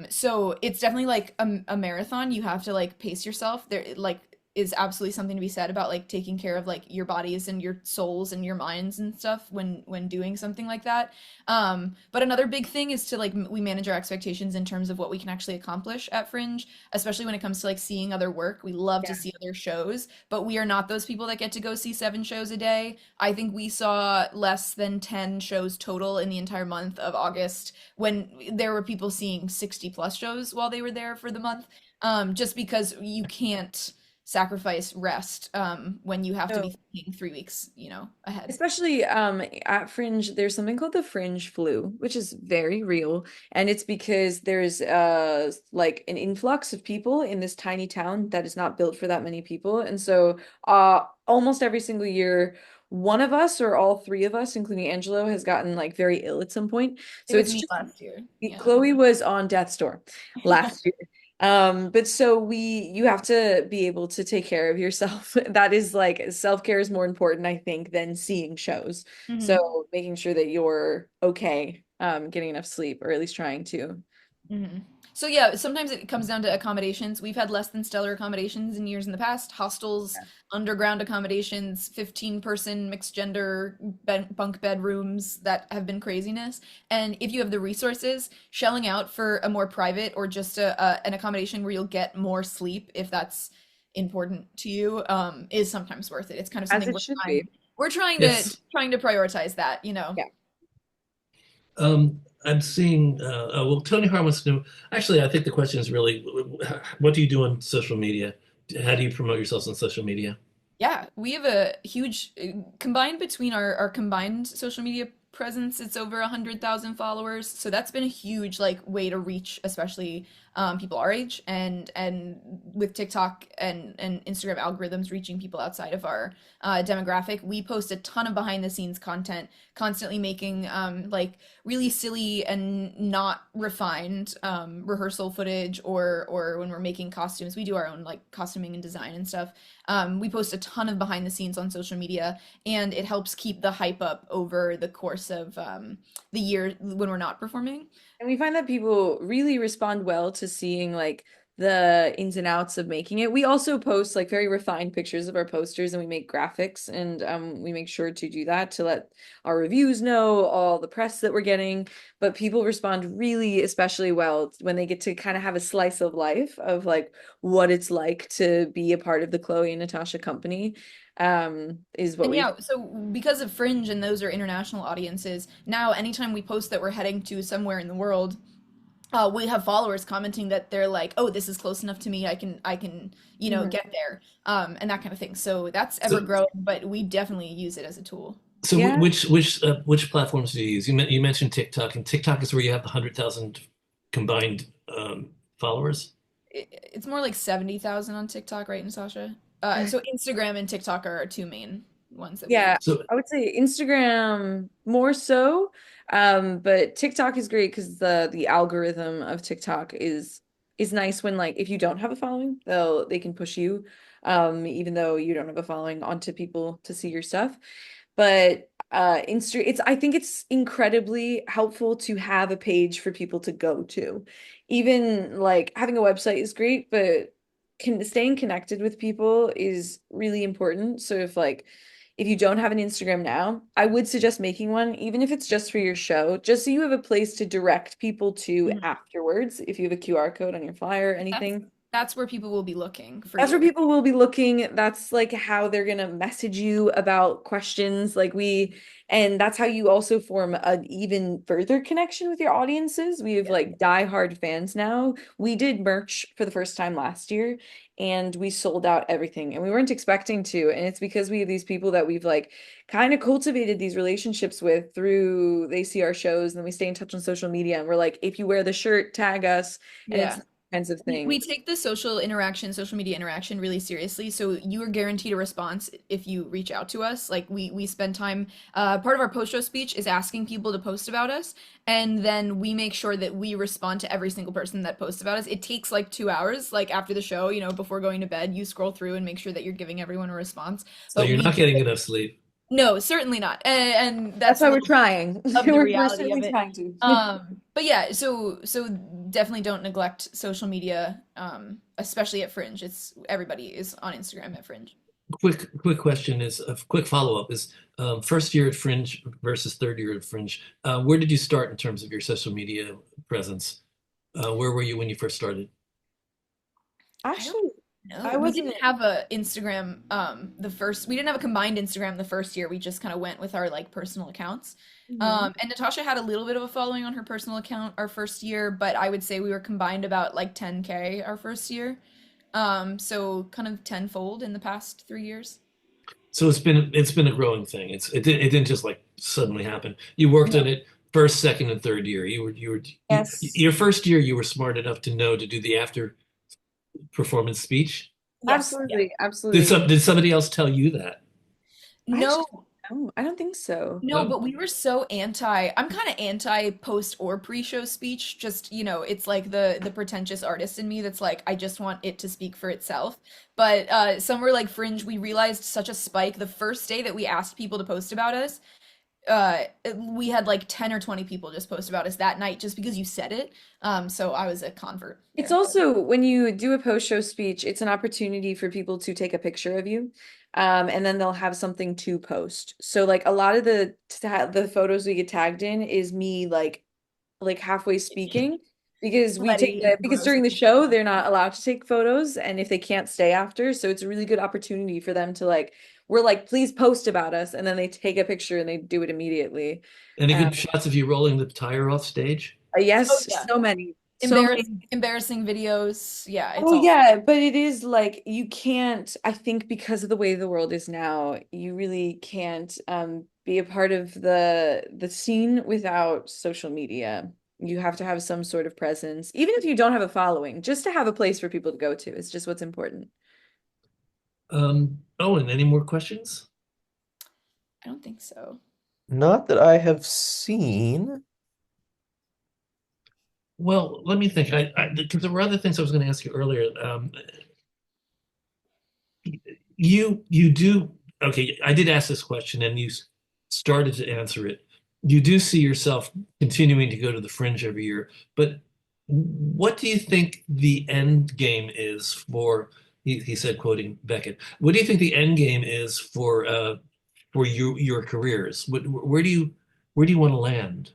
So it's definitely like a marathon. You have to like pace yourself. There like is absolutely something to be said about like taking care of like your bodies and your souls and your minds and stuff when doing something like that. But another big thing is to like we manage our expectations in terms of what we can actually accomplish at Fringe, especially when it comes to like seeing other work. We love to Yeah. see other shows, but we are not those people that get to go see 7 shows a day. I think we saw less than 10 shows total in the entire month of August when there were people seeing 60 plus shows while they were there for the month. Just because you can't sacrifice rest when you have to No. be thinking 3 weeks, ahead. Especially at Fringe, there's something called the Fringe flu, which is very real. And it's because there's like an influx of people in this tiny town that is not built for that many people. And so almost every single year, one of us or all three of us, including Angelo, has gotten like very ill at some point. It So was it's me just last year. Yeah. Chloe was on death's door last year. But so you have to be able to take care of yourself. That is like self-care is more important, I think, than seeing shows. Hmm. So making sure that you're okay, getting enough sleep, or at least trying to. Hmm. So yeah, sometimes it comes down to accommodations. We've had less than stellar accommodations in years in the past. Hostels, Yeah. underground accommodations, 15-person mixed gender bunk bedrooms that have been craziness. And if you have the resources, shelling out for a more private or just an accommodation where you'll get more sleep if that's important to you, is sometimes worth it. It's kind of As something it should be. we're Yes. trying to prioritize that. Yeah. I'm seeing, well, Tony Hart wants to know, actually, I think the question is really, what do you do on social media? How do you promote yourselves on social media? Yeah, we have a huge combined between our combined social media presence, it's over 100,000 followers. So that's been a huge like way to reach, especially people our age, and with TikTok and Instagram algorithms reaching people outside of our demographic. We post a ton of behind the scenes content, constantly making like really silly and not refined rehearsal footage, or when we're making costumes, we do our own like costuming and design and stuff. We post a ton of behind the scenes on social media, and it helps keep the hype up over the course of the year when we're not performing. And we find that people really respond well to seeing like the ins and outs of making it. We also post like very refined pictures of our posters, and we make graphics, and we make sure to do that to let our reviews know all the press that we're getting. But people respond really especially well when they get to kind of have a slice of life of like what it's like to be a part of the Xhloe and Natasha company. Is what And we yeah, so because of Fringe and those are international audiences, now anytime we post that we're heading to somewhere in the world, we have followers commenting that they're like, "Oh, this is close enough to me. I can, Mhm. get there," and that kind of thing. So that's ever So, growing, but we definitely use it as a tool. so Yeah. which platforms do you use? You mentioned TikTok, and TikTok is where you have the 100,000 combined followers. It's more like 70,000 on TikTok, right, Natasha? So Instagram and TikTok are our two main ones that we Yeah, use. So, I would say Instagram more so. But TikTok is great because the algorithm of TikTok is nice when like if you don't have a following, they can push you, even though you don't have a following onto people to see your stuff. But I think it's incredibly helpful to have a page for people to go to. Even like having a website is great, but staying connected with people is really important. So if you don't have an Instagram now, I would suggest making one, even if it's just for your show, just so you have a place to direct people to Mhm. afterwards. If you have a QR code on your flyer or That's anything, that's where people will be looking for that's where you. people will be looking. That's like how they're gonna message you about questions. And that's how you also form an even further connection with your audiences. We have Yeah. like diehard fans now. We did merch for the first time last year, and we sold out everything, and we weren't expecting to. And it's because we have these people that we've like kind of cultivated these relationships with through they see our shows, and then we stay in touch on social media, and we're like, if you wear the shirt, tag us, and it's Yeah. kinds of We things. take the social media interaction really seriously. So you are guaranteed a response if you reach out to us. Like we spend time, part of our post show speech is asking people to post about us. And then we make sure that we respond to every single person that posts about us. It takes like 2 hours, like after the show, before going to bed, you scroll through and make sure that you're giving everyone a response. so But you're we not getting enough sleep. No, certainly not. And That's that's a why we're little trying. of the We're reality of certainly it. trying to. But yeah, so definitely don't neglect social media, especially at Fringe. It's everybody is on Instagram at Fringe. Quick question is a quick follow-up is first year at Fringe versus third year at Fringe. Where did you start in terms of your social media presence? Where were you when you first started? I don't Actually, know. I We wasn't. didn't have a Instagram we didn't have a combined Instagram the first year. We just kind of went with our like personal accounts. Mhm. And Natasha had a little bit of a following on her personal account our first year, but I would say we were combined about like 10K our first year. So kind of tenfold in the past 3 years. So it's been a growing thing. It didn't just like suddenly happen. You worked No. on it first, second, and third year. Yes, Your first year you were smart enough to know to do the after performance speech. Yes, yeah. absolutely, absolutely. Did somebody else tell you that? I actually, No, no, I don't think so. no, No. but we were so I'm kind of anti post or pre-show speech. Just, it's like the pretentious artist in me that's like, I just want it to speak for itself. But somewhere like Fringe, we realized such a spike the first day that we asked people to post about us. We had like 10 or 20 people just post about us that night just because you said it. So I was a convert It's there. also when you do a post-show speech, it's an opportunity for people to take a picture of you, and then they'll have something to post. So like a lot of the photos we get tagged in is me like halfway speaking because we take Sweaty the because photos. during the show they're not allowed to take photos and if they can't stay after, so it's a really good opportunity for them to like we're like please post about us and then they take a picture and they do it immediately. Any Um, good shots of you rolling the tire off stage? Oh yes, yeah. so many. Embarrassing videos. Yeah, it's Oh all yeah, but it is like you can't, I think because of the way the world is now, you really can't be a part of the scene without social media. You have to have some sort of presence, even if you don't have a following, just to have a place for people to go to. It's just what's important. Oh, and any more questions? I don't think so. Not that I have seen. Well, let me think. Because there were other things I was going to ask you earlier. You do okay. I did ask this question, and you started to answer it. You do see yourself continuing to go to the Fringe every year, but what do you think the end game is for? He said, quoting Beckett. What do you think the end game is for your careers? Where do you want to land?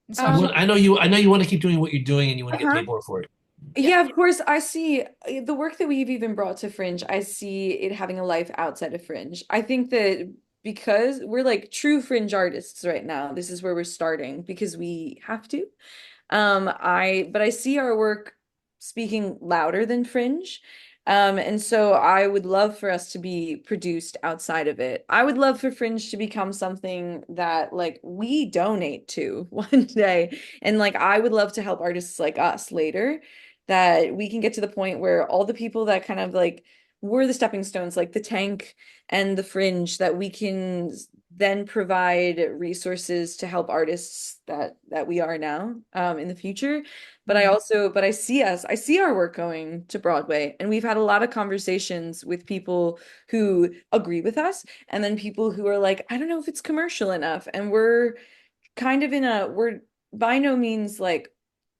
Natasha, I know you want to keep doing what you're doing, and you want to get Uh-huh. paid more for it. yeah. Yeah, of course, I see the work that we've even brought to Fringe. I see it having a life outside of Fringe. I think that because we're like true Fringe artists right now, this is where we're starting because we have to. But I see our work speaking louder than Fringe. And so I would love for us to be produced outside of it. I would love for Fringe to become something that like we donate to one day. And like I would love to help artists like us later that we can get to the point where all the people that kind of like were the stepping stones, like the Tank and the Fringe, that we can then provide resources to help artists that we are now in the future. Mhm. But I see our work going to Broadway, and we've had a lot of conversations with people who agree with us, and then people who are like, I don't know if it's commercial enough, and we're by no means like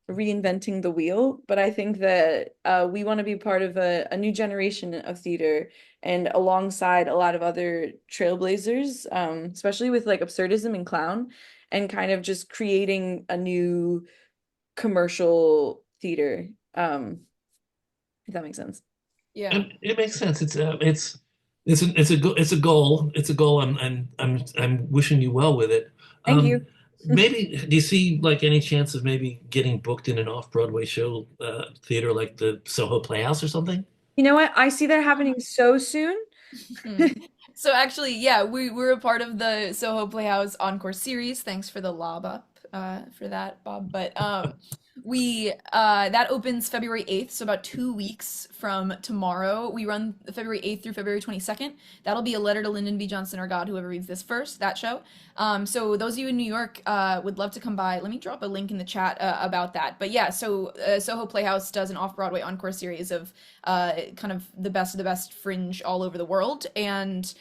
reinventing the wheel, but I think that we want to be part of a new generation of theater and alongside a lot of other trailblazers, especially with like absurdism and clown, and kind of just creating a new commercial theater, if that makes sense. Yeah. It makes sense. It's a goal. It's a goal. I'm wishing you well with it. Thank you. Maybe do you see like any chance of maybe getting booked in an off-Broadway show theater like the Soho Playhouse or something? You know what? I see that happening so soon. Hmm. So actually, yeah, we're a part of the Soho Playhouse Encore series. Thanks for the lob up for that, Bob. But We that opens February 8th, so about 2 weeks from tomorrow. We run February 8th through February 22nd. That'll be A Letter to Lyndon B. Johnson or God, whoever reads this first, that show. So those of you in New York would love to come by. Let me drop a link in the chat about that. But yeah, so Soho Playhouse does an off-Broadway encore series of kind of the best fringe all over the world, and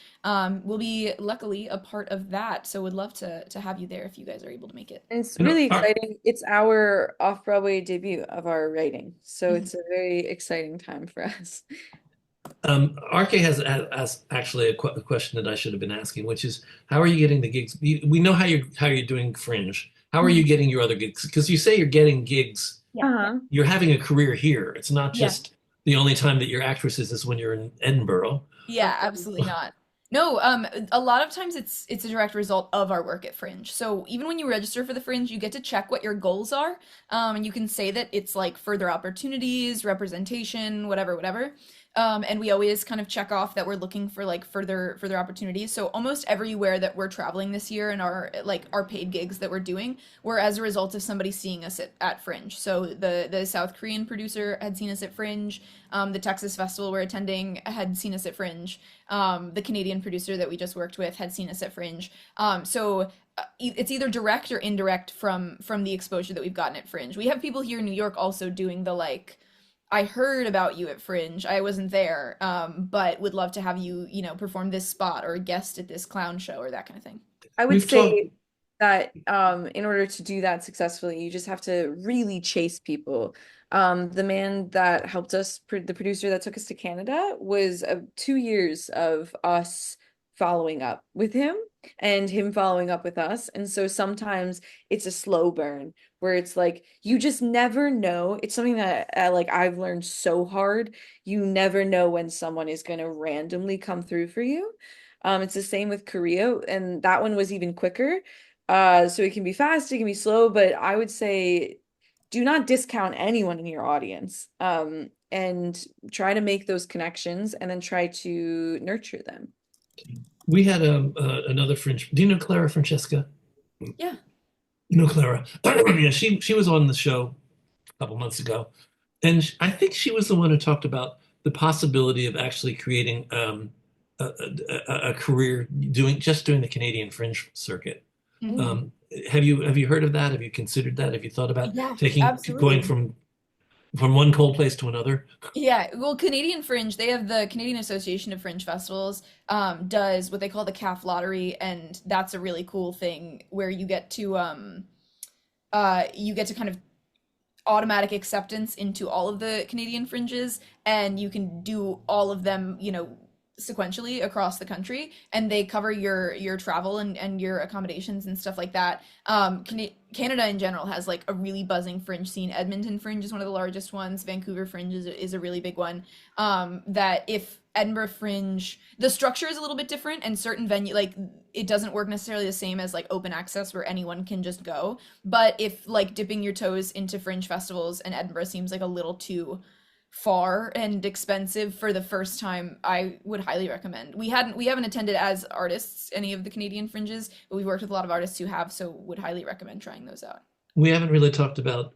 we'll be luckily a part of that. So would love to have you there if you guys are able to make it. And it's You know, really exciting. It's our off-Broadway debut of our writing. So it's a very exciting time for us. RK has actually a question that I should have been asking, which is, how are you getting the gigs? We know how you're doing Fringe. How are you getting your other gigs? Because you say you're getting gigs. Uh-huh. You're having a career here. It's not Yeah. just the only time that you're actresses is when you're in Edinburgh. Yeah, absolutely not. No, a lot of times it's a direct result of our work at Fringe. So even when you register for the Fringe, you get to check what your goals are, and you can say that it's like further opportunities, representation, whatever. And we always kind of check off that we're looking for like further opportunities. So almost everywhere that we're traveling this year and our paid gigs that we're doing were as a result of somebody seeing us at Fringe. So the South Korean producer had seen us at Fringe. The Texas festival we're attending had seen us at Fringe. The Canadian producer that we just worked with had seen us at Fringe. So it's either direct or indirect from the exposure that we've gotten at Fringe. We have people here in New York also doing the like, I heard about you at Fringe. I wasn't there, but would love to have you, perform this spot or guest at this clown show or that kind of thing. I would We've talked. say that in order to do that successfully, you just have to really chase people. The man that helped us, the producer that took us to Canada, was 2 years of us following up with him and him following up with us. And so sometimes it's a slow burn where it's like you just never know. It's something that like I've learned so hard. You never know when someone is going to randomly come through for you. It's the same with Korea, and that one was even quicker. So it can be fast, it can be slow, but I would say do not discount anyone in your audience. And try to make those connections and then try to nurture them. We had another Fringe. Do you know Clara Francesca? Yeah. You know Clara. Yeah, she was on the show a couple months ago, and I think she was the one who talked about the possibility of actually creating a career doing the Canadian Fringe circuit. Mhm. Have you heard of that? Have you considered that? Have you thought about Yeah, going absolutely. from one cold place to another? Yeah, well, Canadian Fringe, they have the Canadian Association of Fringe Festivals, does what they call the CAF lottery, and that's a really cool thing where you get to kind of automatic acceptance into all of the Canadian fringes, and you can do all of them, sequentially across the country, and they cover your travel and your accommodations and stuff like that. Canada in general has like a really buzzing fringe scene. Edmonton Fringe is one of the largest ones. Vancouver Fringe is a really big one. That if Edinburgh Fringe, the structure is a little bit different, and certain venue like it doesn't work necessarily the same as like open access where anyone can just go. But if like dipping your toes into fringe festivals and Edinburgh seems like a little too far and expensive for the first time, I would highly recommend. We haven't attended as artists any of the Canadian fringes, but we've worked with a lot of artists who have, so would highly recommend trying those out. We haven't really talked about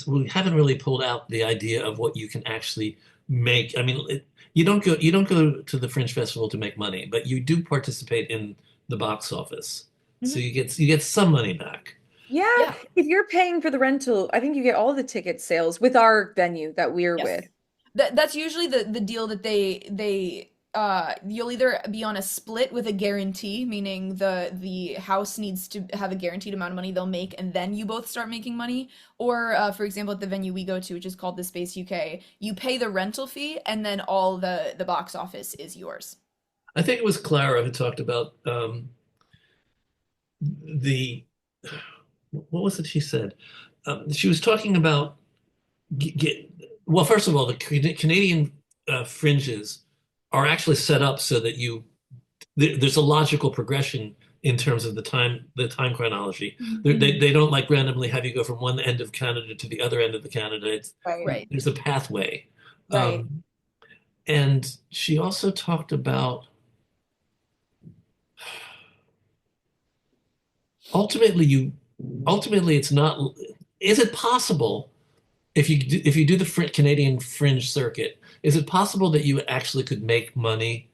we haven't really pulled out the idea of what you can actually make. I mean, you don't go to the Fringe Festival to make money, but you do participate in the box office, so Mhm. you get some money back. Yeah, Yeah. if you're paying for the rental, I think you get all the ticket sales with our venue that we're Yes. with. That's usually the deal that they you'll either be on a split with a guarantee, meaning the house needs to have a guaranteed amount of money they'll make, and then you both start making money. Or for example, at the venue we go to, which is called the Space UK, you pay the rental fee, and then all the box office is yours. I think it was Clara who talked about the what was it she said? She was talking about get well, first of all, the Canadian fringes are actually set up so that there's a logical progression in terms of the time chronology. They don't like randomly have you go from one end of Canada to the other end of the Canada. Right. Right. There's a pathway. Right. And she also talked about ultimately it's not, is it possible if you do the Canadian Fringe circuit, is it possible that you actually could make money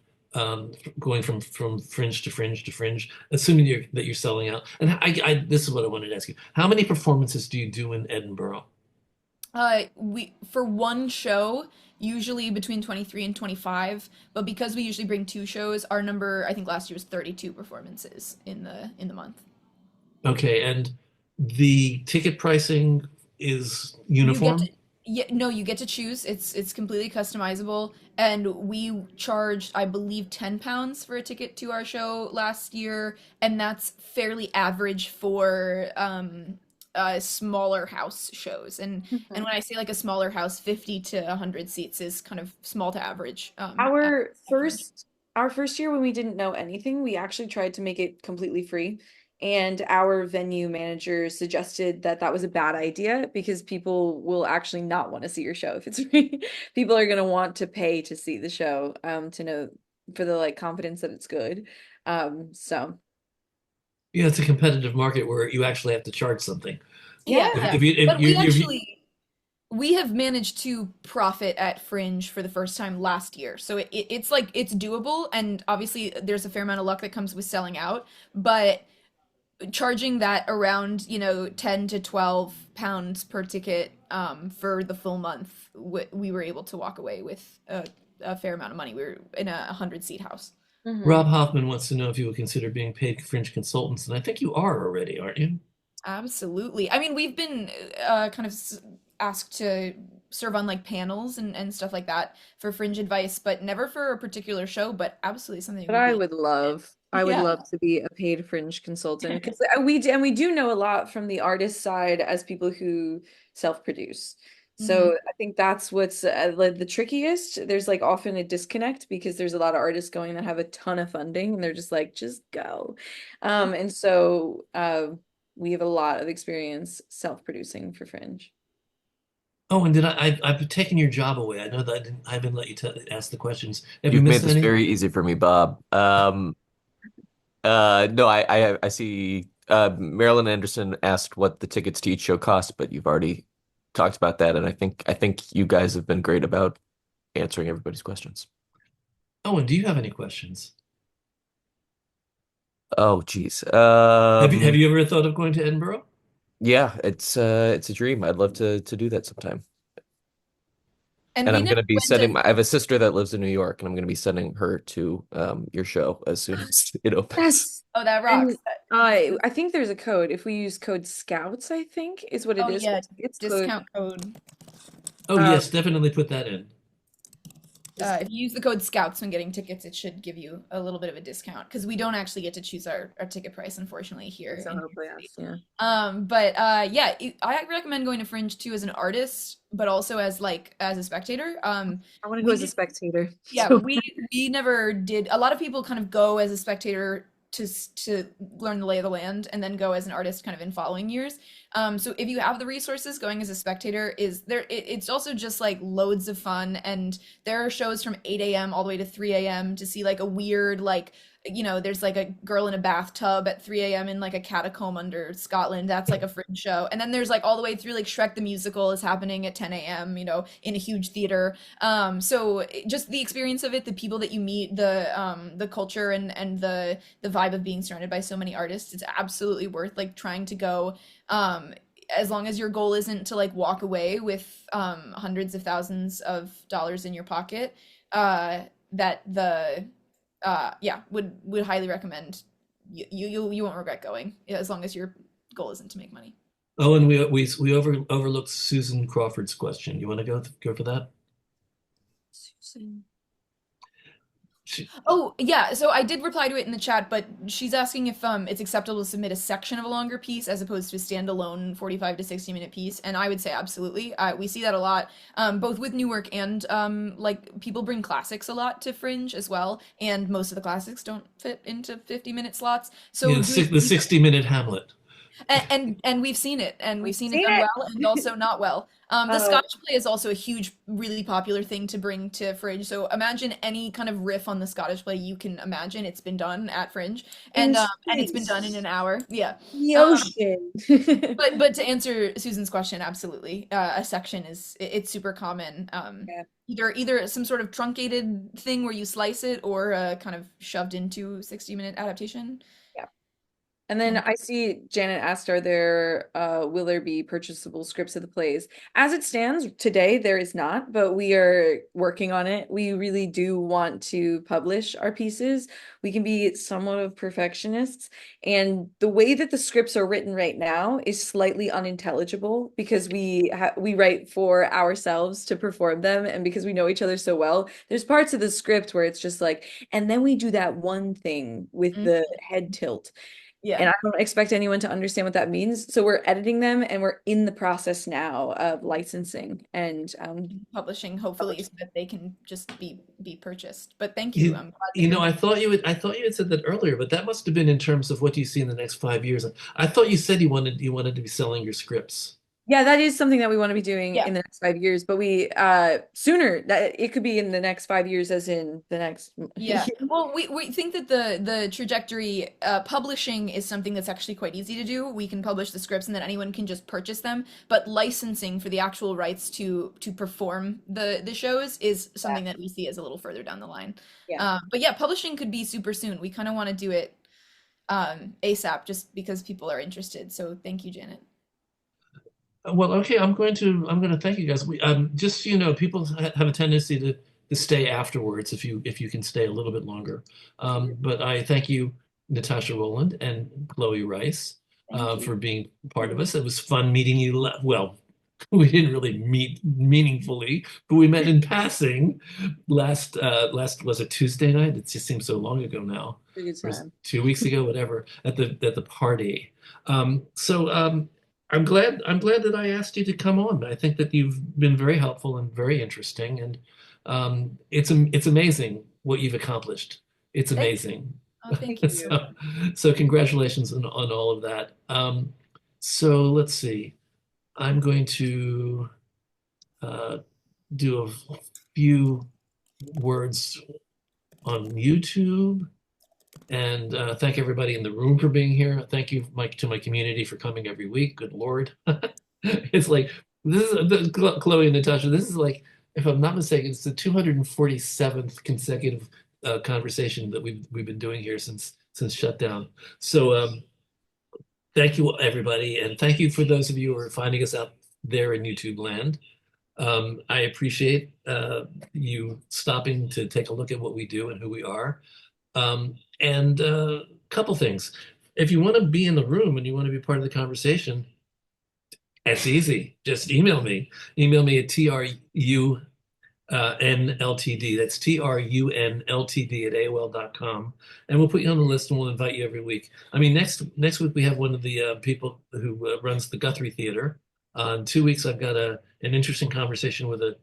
going from Fringe to Fringe to Fringe, assuming that you're selling out? And this is what I wanted to ask you: how many performances do you do in Edinburgh? We for one show, usually between 23 and 25, but because we usually bring two shows, our number I think last year was 32 performances in the month. Okay, and the ticket pricing is You get to uniform? Yeah, no, you get to choose. It's completely customizable, and we charged, I believe, £10 for a ticket to our show last year, and that's fairly average for smaller house shows. And Mhm. when I say like a smaller house, 50 to 100 seats is kind of small to average Our at Fringe. first our first year when we didn't know anything, we actually tried to make it completely free. And our venue manager suggested that that was a bad idea because people will actually not want to see your show if it's free. People are going to want to pay to see the show, to know for the like confidence that it's good. So Yeah, it's a competitive market where you actually have to charge something. yeah. Yeah, yeah. If But we you actually we have managed to profit at Fringe for the first time last year. So it's like it's doable, and obviously there's a fair amount of luck that comes with selling out, but charging that around, 10 to 12 pounds per ticket for the full month, we were able to walk away with a fair amount of money. We were in a 100-seat house. Mhm. Rob Hoffman wants to know if you would consider being paid Fringe consultants, and I think you are already, aren't you? Absolutely. I mean, we've been kind of asked to serve on like panels and stuff like that for Fringe advice, but never for a particular show, but absolutely something But we'd I be would interested love, I in. would Yeah. love to be a paid fringe consultant because we do know a lot from the artist side as people who self-produce. Hmm. So I think that's what's like the trickiest. There's like often a disconnect because there's a lot of artists going that have a ton of funding and they're just like, just go. And so we have a lot of experience self-producing for Fringe. Oh, and I've taken your job away. I know that I haven't let you ask the questions. Have you You've made missed this any? very easy for me, Bob. No, I see. Marilyn Anderson asked what the tickets to each show cost, but you've already talked about that, and I think you guys have been great about answering everybody's questions. Oh, and do you have any questions? Oh, geez. Have you ever thought of going to Edinburgh? Yeah, it's a dream. I'd love to do that sometime. And And we I'm never gonna be went sending as I have a sister that lives in New York, and I'm gonna be sending her to your show as soon as it opens. Yes. Oh, that rocks. And I think there's a code. If we use code Scouts, I think is what it Oh is for yeah, tickets. Code discount code. Oh, uh yes, definitely put that in. just If you use the code Scouts when getting tickets, it should give you a little bit of a discount because we don't actually get to choose our ticket price, unfortunately, here so in New York hopefully City. yes, yeah. But yeah, I recommend going to Fringe too as an artist, but also as like as a spectator. I want to go as a We spectator. Yeah, So we never did. A lot of people kind of go as a spectator to learn the lay of the land, and then go as an artist kind of in following years. So if you have the resources, going as a spectator is there. It's also just like loads of fun, and there are shows from 8 a.m. all the way to 3 a.m. to see like a weird like. There's like a girl in a bathtub at 3 a.m. in like a catacomb under Scotland. That's like a Fringe show. And then there's like all the way through like Shrek the Musical is happening at 10 a.m., in a huge theater. Just the experience of it, the people that you meet, the culture and the vibe of being surrounded by so many artists, it's absolutely worth like trying to go. As long as your goal isn't to like walk away with hundreds of thousands of dollars in your pocket, that the yeah, would highly recommend. You won't regret going, yeah, as long as your goal isn't to make money. Oh, and we overlooked Susan Crawford's question. You want to go for that? Susan. She, Oh, yeah, so I did reply to it in the chat, but she's asking if it's acceptable to submit a section of a longer piece as opposed to a standalone 45 to 60-minute piece, and I would say absolutely. We see that a lot, both with new work and like people bring classics a lot to Fringe as well, and most of the classics don't fit into 50-minute slots. So doing the 60-minute Hamlet. And we've seen it, and we've We've seen it seen done it. well and also not well. The Oh, Scottish play is also a huge, really popular thing to bring to Fringe. So imagine any kind of riff on the Scottish play you can imagine. It's been done at Fringe, in and it's been done in space, an hour. Yeah. the Um, ocean. but to answer Susan's question, absolutely, a section it's super common. Yeah. Either some sort of truncated thing where you slice it, or kind of shoved into 60-minute adaptation. Yeah. And then I see Janet asked, will there be purchasable scripts of the plays? As it stands today, there is not, but we are working on it. We really do want to publish our pieces. We can be somewhat of perfectionists. And the way that the scripts are written right now is slightly unintelligible because we write for ourselves to perform them. And because we know each other so well, there's parts of the script where it's just like, and then we do that one thing with Mhm. the head tilt. And Yeah. I don't expect anyone to understand what that means. So we're editing them and we're in the process now of licensing and Publishing, hopefully, so that they can just be purchased. But thank you. You, I'm glad that you're doing. I thought you had said that earlier, but that must have been in terms of what do you see in the next 5 years. I thought you said you wanted to be selling your scripts. yeah, that is something that we want to be doing Yeah. in the next 5 years, but we sooner that it could be in the next 5 years as in the next Yeah. Well, we think that the trajectory, publishing is something that's actually quite easy to do. We can publish the scripts and then anyone can just purchase them. But licensing for the actual rights to perform the shows is something that we see as a little further down the line. Yeah. But yeah, publishing could be super soon. We kind of want to do it ASAP just because people are interested. So thank you, Janet. Well, okay, I'm going to thank you guys. Just so you know, people have a tendency to stay afterwards if you can stay a little bit longer. But I thank you, Natasha Roland and Chloe Rice, Thank you. for being part of us. It was fun meeting you. Well, we didn't really meet meaningfully, but we met in passing last was it Tuesday night? It just seems so long ago now. A good Or was it time. 2 weeks ago, whatever, at the party. So I'm glad that I asked you to come on. I think that you've been very helpful and very interesting, and it's amazing what you've accomplished. It's Thank amazing. Oh, thank Thank you. you. So congratulations on all of that. So let's see. I'm going to uh, do a few words on YouTube. And thank everybody in the room for being here. Thank you, Mike, to my community for coming every week. Good Lord. It's like, Chloe and Natasha, this is like, if I'm not mistaken, it's the 247th consecutive conversation that we've been doing here since shutdown. So thank you, everybody. And thank you for those of you who are finding us out there in YouTube land. I appreciate you stopping to take a look at what we do and who we are. And a couple things. If you want to be in the room and you want to be part of the conversation, it's easy. Just email me. Email me at TRU NLTD. That's TRUNLTD at AOL.com. And we'll put you on the list and we'll invite you every week. I mean, next week we have one of the people who runs the Guthrie Theater. In 2 weeks, I've got an interesting conversation with a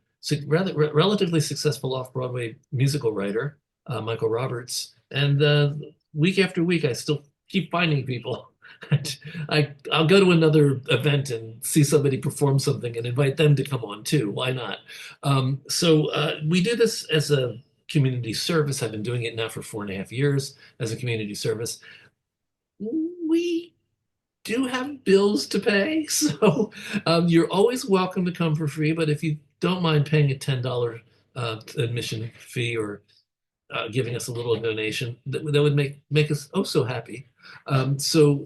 relatively successful off-Broadway musical writer, Michael Roberts. And week after week, I still keep finding people. I'll go to another event and see somebody perform something and invite them to come on too. Why not? So we do this as a community service. I've been doing it now for 4.5 years as a community service. We do have bills to pay, so you're always welcome to come for free. But if you don't mind paying a $10 admission fee or giving us a little donation, that would make us oh so happy. So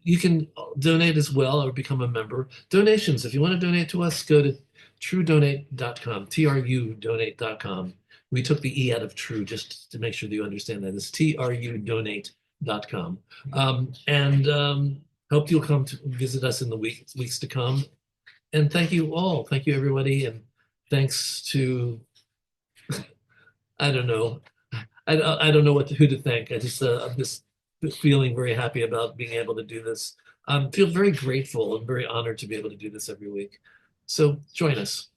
you can donate as well or become a member. Donations, if you want to donate to us, go to trudonate.com, trudonate.com. We took the E out of true just to make sure that you understand that. It's trudonate.com. And hope you'll come to visit us in the weeks to come. And thank you all. Thank you, everybody. And thanks to, I don't know. I don't know who to thank. I'm just feeling very happy about being able to do this. Feel very grateful and very honored to be able to do this every week. So join us.